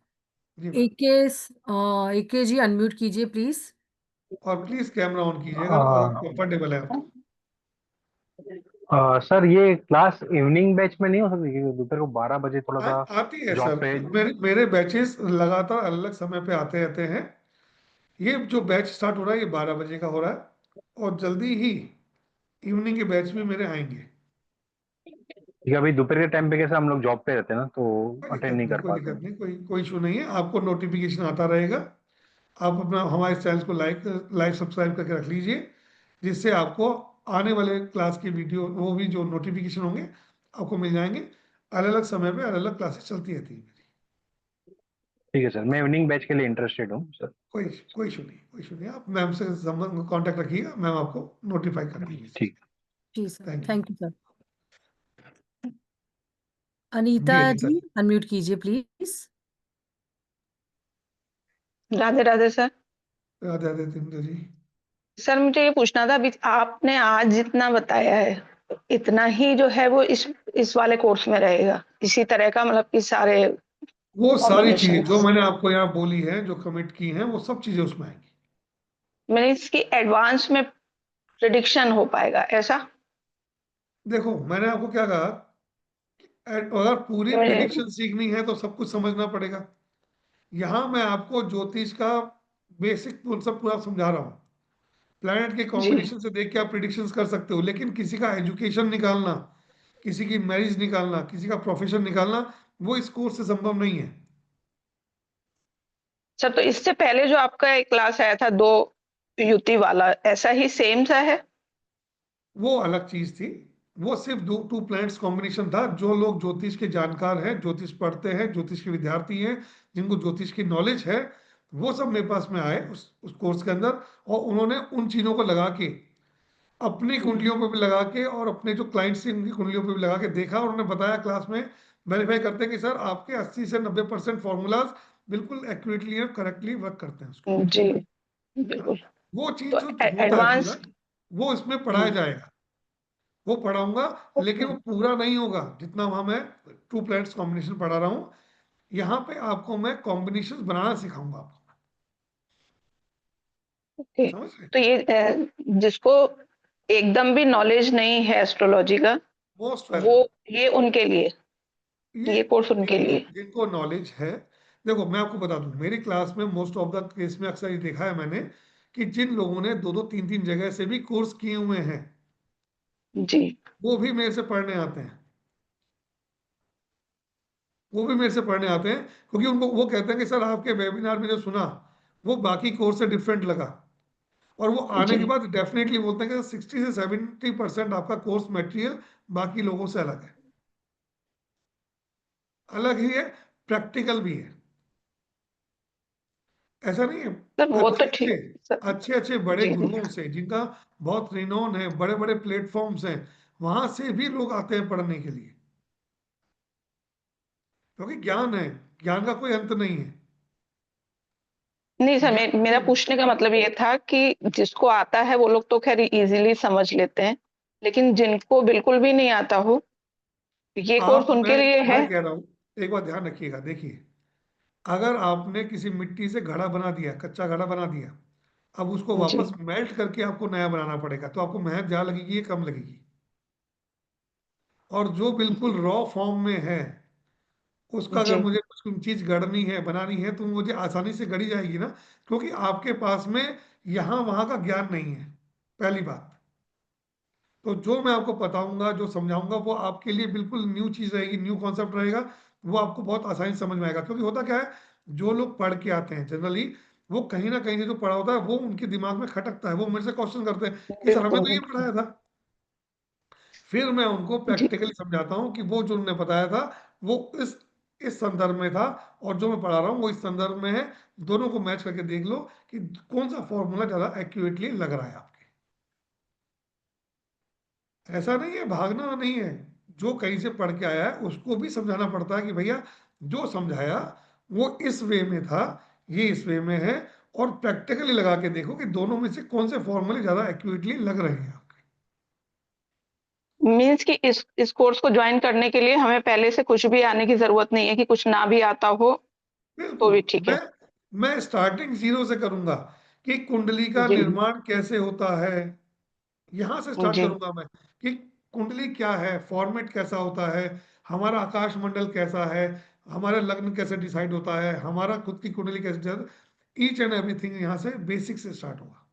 B: जी मैम।
A: एके जी अनम्यूट कीजिए प्लीज।
B: और प्लीज कैमरा ऑन कीजिएगा अगर
D: आ,
B: कंफर्टेबल है आप तो।
D: सर ये क्लास इवनिंग बैच में नहीं हो सकती क्योंकि दोपहर को 12 बजे थोड़ा सा
B: आती है
D: जॉब
B: सर,
D: पे।
B: मेरे बैचेस लगातार अलग अलग समय पे आते रहते हैं। ये जो बैच स्टार्ट हो रहा है ये 12 बजे का हो रहा है, और जल्दी ही इवनिंग के बैच भी मेरे आएंगे।
D: क्योंकि अभी दोपहर के टाइम पे कैसा हम लोग जॉब पे रहते हैं ना, तो
B: कोई
D: अटेंड
B: दिक्कत
D: नहीं
B: नहीं,
D: कर
B: कोई
D: पाते
B: दिक्कत
D: हैं।
B: नहीं, कोई इशू नहीं है, आपको नोटिफिकेशन आता रहेगा। आप अपना हमारे चैनल को लाइक सब्सक्राइब करके रख लीजिए, जिससे आपको आने वाले क्लास की वीडियो, वो भी जो नोटिफिकेशन होंगे आपको मिल जाएंगे। अलग अलग समय पे अलग अलग क्लासेस चलती रहती है मेरी।
D: ठीक है सर, मैं इवनिंग बैच के लिए इंटरेस्टेड हूँ सर।
B: कोई इशू नहीं, कोई इशू नहीं, आप मैम से कांटेक्ट रखिएगा, मैम आपको नोटिफाई कर देंगे इस चीज़
D: ठीक।
B: का।
A: जी sir,
B: thank you.
A: Thank you sir. Anita
B: ji Anita
A: ji
B: जी।
A: अनम्यूट कीजिए please.
F: Radhe Radhe sir.
B: Radhe Radhe Tindu ji.
F: Sir मुझे ये पूछना था, अभी आपने आज जितना बताया है इतना ही जो है वो इस वाले कोर्स में रहेगा, इसी तरह का, मतलब कि सारे
B: वो सारी चीजें
F: कॉम्बिनेशन
B: जो मैंने आपको यहाँ बोली है, जो कमिट की हैं, वो सब चीजें उसमें आएंगी।
F: मीन्स की एडवांस में प्रिडिक्शन हो पाएगा ऐसा?
B: देखो मैंने आपको क्या कहा, अगर पूरी
F: मुझे-
B: प्रिडिक्शन सीखनी है तो सब कुछ समझना पड़ेगा। यहाँ मैं आपको ज्योतिष का बेसिक सब पूरा समझा रहा हूँ। प्लैनेट के
F: जी
B: कॉम्बिनेशन से देख के आप प्रिडिक्शंस कर सकते हो, लेकिन किसी का एजुकेशन निकालना, किसी की मैरिज निकालना, किसी का प्रोफेशन निकालना, वो इस कोर्स से संभव नहीं है।
F: सर, तो इससे पहले जो आपका एक क्लास आया था दो युति वाला, ऐसा ही सेम सा है?
B: वो अलग चीज थी, वो सिर्फ दो टू प्लैनेट्स कॉम्बिनेशन था। जो लोग ज्योतिष के जानकार हैं, ज्योतिष पढ़ते हैं, ज्योतिष के विद्यार्थी हैं, जिनको ज्योतिष की नॉलेज है, वो सब मेरे पास में आए उस कोर्स के अंदर, और उन्होंने उन चीजों को लगा के, अपनी कुंडलियों पे भी लगा के, और अपने जो क्लाइंट्स थे उनकी कुंडलियों पे भी लगा के देखा, और उन्होंने बताया क्लास में, वेरीफाई करते हैं कि सर आपके 80 से 90% फॉर्मूलाज बिल्कुल एक्यूरेटली और करेक्टली वर्क करते हैं उसके ऊपर।
F: जी
B: हाँ,
F: बिल्कुल।
B: वो चीज
F: तो
B: जो होता है पूरा,
F: एडवांस।
B: वो इसमें पढ़ाया जाएगा, वो पढ़ाऊंगा, लेकिन
F: ओके।
B: वो पूरा नहीं होगा जितना वहां मैं टू प्लैनेट्स कॉम्बिनेशन पढ़ा रहा हूँ। यहाँ पे आपको मैं कॉम्बिनेशन बनाना सिखाऊंगा आपको।
F: ओके।
B: समझ रहे?
F: तो ये जिसको एकदम भी नॉलेज नहीं है एस्ट्रोलॉजी का,
B: मोस्ट
F: वो
B: वेलकम।
F: ये उनके लिए,
B: ये
F: ये कोर्स उनके
B: जिनको
F: लिए।
B: जिनको नॉलेज है, देखो मैं आपको बता दूं, मेरी क्लास में मोस्ट ऑफ द केस में अक्सर ये देखा है मैंने, कि जिन लोगों ने दो दो तीन तीन जगह से भी कोर्स किए हुए हैं,
F: जी
B: वो भी मेरे से पढ़ने आते हैं। वो भी मेरे से पढ़ने आते हैं, क्योंकि उनको वो कहते हैं कि सर आपके वेबिनार में जो सुना, वो बाकी कोर्स से डिफरेंट लगा। और वो आने
F: जी।
B: के बाद डेफिनेटली बोलते हैं कि 60 से 70% आपका कोर्स मटेरियल बाकी लोगों से अलग है। अलग ही है, प्रैक्टिकल भी है, ऐसा नहीं है।
F: सर वो तो
B: अच्छे अच्छे,
F: ठीक सर।
B: अच्छे अच्छे बड़े
F: जी
B: गुरुओं से, जिनका बहुत रिनोन है, बड़े बड़े प्लेटफॉर्म्स हैं, वहां से भी लोग आते हैं पढ़ने के लिए, क्योंकि ज्ञान है, ज्ञान का कोई अंत नहीं है।
F: नहीं सर,
B: ज्ञान
F: मेरा
B: कोई,
F: पूछने का मतलब ये था कि जिसको आता है वो लोग तो खैर इजीली समझ लेते हैं, लेकिन जिनको बिल्कुल भी नहीं आता हो, ये कोर्स
B: आप
F: उनके लिए है?
B: मैं कह रहा हूँ, एक बात ध्यान रखिएगा, देखिए, अगर आपने किसी मिट्टी से घड़ा बना दिया, कच्चा घड़ा बना दिया, अब उसको
F: जी
B: वापस मेल्ट करके आपको नया बनाना पड़ेगा, तो आपको मेहनत ज्यादा लगेगी या कम लगेगी? और जो बिल्कुल रॉ फॉर्म में है उसका अगर
F: जी
B: मुझे कुछ चीज गढ़नी है, बनानी है, तो मुझे आसानी से गढ़ी जाएगी ना, क्योंकि आपके पास में यहाँ वहां का ज्ञान नहीं है, पहली बात। तो जो मैं आपको बताऊंगा, जो समझाऊंगा, वो आपके लिए बिल्कुल न्यू चीज रहेगी, न्यू कॉन्सेप्ट रहेगा। वो आपको बहुत आसानी से समझ में आएगा, क्योंकि होता क्या है, जो लोग पढ़ के आते हैं जनरली, वो कहीं ना कहीं से जो पढ़ा होता है वो उनके दिमाग में खटकता है, वो मेरे से क्वेश्चन करते हैं कि सर हमें
F: बिल्कुल
B: तो ये
F: बिल्कुल
B: पढ़ाया था। फिर मैं उनको
F: जी
B: प्रैक्टिकली समझाता हूँ कि वो जो उन्होंने बताया था वो इस संदर्भ में था, और जो मैं पढ़ा रहा हूँ वो इस संदर्भ में है। दोनों को मैच करके देख लो कि कौन सा फॉर्मूला ज्यादा एक्यूरेटली लग रहा है आपके। ऐसा नहीं है, भागना नहीं है। जो कहीं से पढ़ के आया है उसको भी समझाना पड़ता है कि भैया जो समझाया वो इस वे में था, ये इस वे में है, और प्रैक्टिकली लगा के देखो कि दोनों में से कौन से फॉर्मूले ज्यादा एक्यूरेटली लग रहे हैं आपके।
F: मीन्स कि इस कोर्स को ज्वाइन करने के लिए हमें पहले से कुछ भी आने की जरूरत नहीं है कि कुछ ना भी आता हो तो
B: बिल्कुल।
F: भी ठीक
B: मैं
F: है।
B: मैं स्टार्टिंग जीरो से करूंगा कि कुंडली का
F: जी
B: निर्माण कैसे होता है, यहां से स्टार्ट
F: जी
B: करूंगा मैं कि कुंडली क्या है, फॉर्मेट कैसा होता है, हमारा आकाश मंडल कैसा है, हमारा लग्न कैसे डिसाइड होता है, हमारा खुद की कुंडली कैसे, ईच एंड एवरीथिंग यहाँ से बेसिक से स्टार्ट होगा।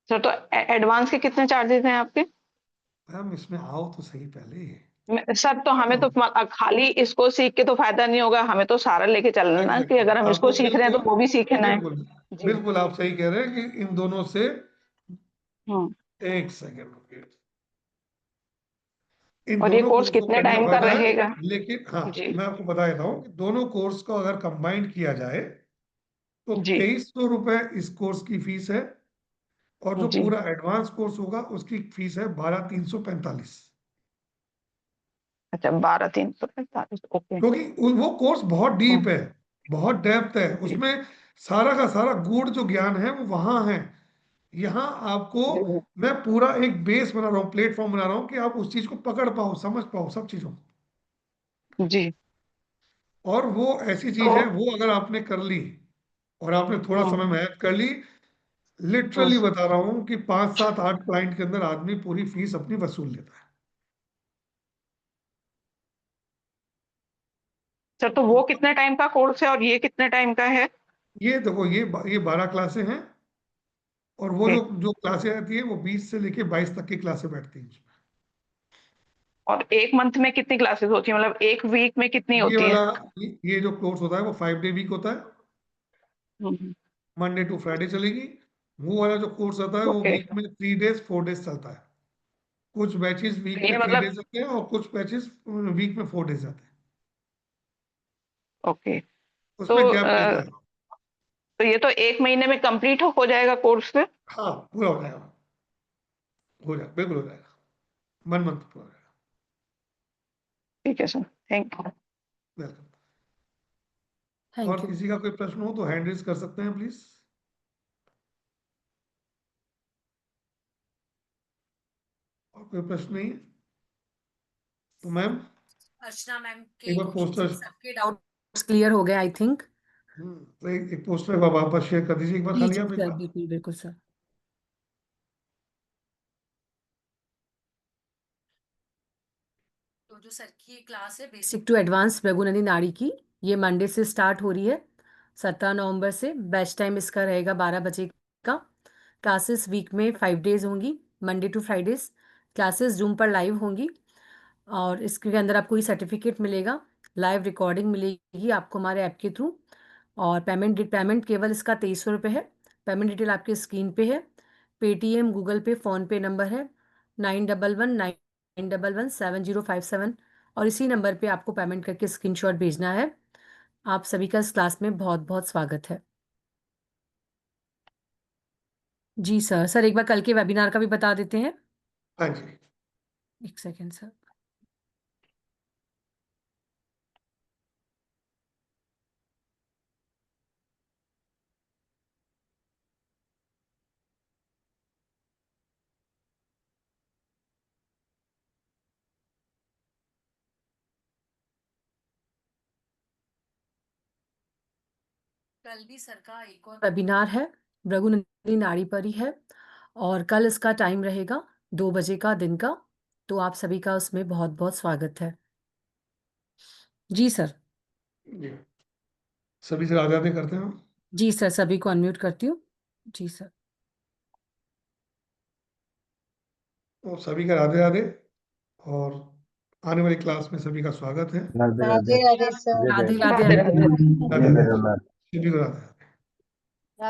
F: सर, तो एडवांस के कितने चार्जेस हैं आपके?
B: मैम इसमें आओ तो सही पहले।
F: सर, तो हमें तो खाली इसको सीख के तो फायदा नहीं होगा, हमें तो सारा लेके चलना ना कि
B: एग्जैक्टली
F: अगर हम इसको
B: आपको
F: सीख रहे हैं
B: बिल्कुल,
F: तो वो भी सीखना है।
B: बिल्कुल,
F: जी
B: बिल्कुल आप सही कह रहे हैं कि इन दोनों से,
F: हम्म।
B: एक सेकेंड रुकिए, इन
F: और ये
B: दोनों
F: कोर्स
B: कोर्स को
F: कितने
B: करने का
F: टाइम का
B: फायदा है।
F: रहेगा?
B: लेकिन हाँ,
F: जी
B: मैं आपको बता देता हूँ कि दोनों कोर्स को अगर कंबाइंड किया जाए तो
F: जी
B: 2300 रुपए इस कोर्स की फीस है, और जो
F: जी।
B: पूरा एडवांस कोर्स होगा उसकी फीस है 12,345।
F: अच्छा, 12,345, ओके।
B: क्योंकि वो कोर्स बहुत
F: हम्म,
B: डीप है, बहुत डेप्थ है
F: जी
B: उसमें, सारा का सारा गूढ़ जो ज्ञान है वो वहां है। यहाँ आपको
F: जी
B: मैं पूरा एक बेस बना रहा हूँ, प्लेटफॉर्म बना रहा हूँ कि आप उस चीज को पकड़ पाओ, समझ पाओ सब चीजों को।
F: जी।
B: और वो ऐसी
F: तो
B: चीज है, वो अगर आपने कर ली और आपने थोड़ा समय
F: हम्म,
B: मेहनत कर ली,
F: हम्म।
B: लिटरली बता रहा हूँ कि 5 7 8 क्लाइंट के अंदर आदमी पूरी फीस अपनी वसूल लेता है।
F: सर, तो वो कितने टाइम का कोर्स है और ये कितने टाइम का है?
B: ये देखो, ये 12 क्लासें हैं, और वो
F: ओके।
B: जो जो क्लासें आती है वो 20 से लेके 22 तक की क्लासें बैठती हैं उसमें।
F: और एक मंथ में कितनी क्लासेस होती है, मतलब एक वीक में कितनी
B: ये
F: होती है?
B: वाला, ये जो कोर्स होता है वो 5 डे वीक होता है,
F: हम्म,
B: मंडे टू फ्राइडे चलेगी। वो वाला जो कोर्स आता है वो
F: ओके।
B: वीक में 3 डेज 4 डेज चलता है। कुछ बैचेस वीक
F: ये
B: में थ्री
F: मतलब
B: डेज आते हैं और कुछ बैचेस वीक में 4 डेज आते हैं।
F: ओके। तो
B: उसमें गैप रहता है।
F: तो ये तो एक महीने में कंप्लीट हो जाएगा कोर्स फिर?
B: हाँ, पूरा हो जाएगा, हो जाएगा, बिल्कुल हो जाएगा, 1 मंथ पूरा हो जाएगा।
F: ठीक है sir, thank you.
B: Welcome.
A: Thank
B: और
A: यू।
B: किसी का कोई प्रश्न हो तो हैंड रेज कर सकते हैं प्लीज। और कोई प्रश्न नहीं है तो मैम
A: अर्चना मैम के
B: एक बार
A: क्वेश्चन से
B: पोस्टर,
A: सबके डाउट्स क्लियर हो गए आई थिंक।
B: तो एक पोस्टर वापस शेयर कर दीजिए एक बार,
A: जी
B: खाली
A: जी
B: आप एक
A: सर,
B: बार।
A: बिल्कुल बिल्कुल सर। तो जो सर की क्लास है बेसिक टू एडवांस भृगु नाड़ी की, ये मंडे से स्टार्ट हो रही है 17 नवंबर से। बैच टाइम इसका रहेगा 12 बजे का। क्लासेस वीक में 5 डेज होंगी, Monday to Fridays. Classes Zoom पर लाइव होंगी, और इसके अंदर आपको ये सर्टिफिकेट मिलेगा, लाइव रिकॉर्डिंग मिलेगी आपको हमारे ऐप के थ्रू। और पेमेंट केवल इसका 2300 रुपये है। पेमेंट डिटेल आपके स्क्रीन पे है। पेटीएम, गूगल पे, फ़ोनपे नंबर है 9119117057, और इसी नंबर पे आपको पेमेंट करके स्क्रीनशॉट भेजना है। आप सभी का इस क्लास में बहुत बहुत स्वागत है। जी सर, एक बार कल के वेबिनार का भी बता देते हैं।
B: हाँ जी।
A: एक सेकेंड सर। कल भी सर का एक और वेबिनार है, भृगु नाड़ी पर ही है, और कल इसका टाइम रहेगा 2 बजे का दिन का। तो आप सभी का उसमें बहुत बहुत स्वागत है। जी सर।
B: जी सभी से राधे राधे करते हैं हम।
A: जी सर, सभी को अनम्यूट करती हूँ। जी सर।
B: तो सभी का राधे राधे, और आने वाली क्लास में सभी का स्वागत है।
D: राधे
C: राधे
D: राधे
C: राधे सर।
A: राधे
D: जय
A: राधे
F: राधे
A: everyone।
F: राधे।
B: राधे राधे,
D: जगन्नाथ।
B: सभी को राधे राधे।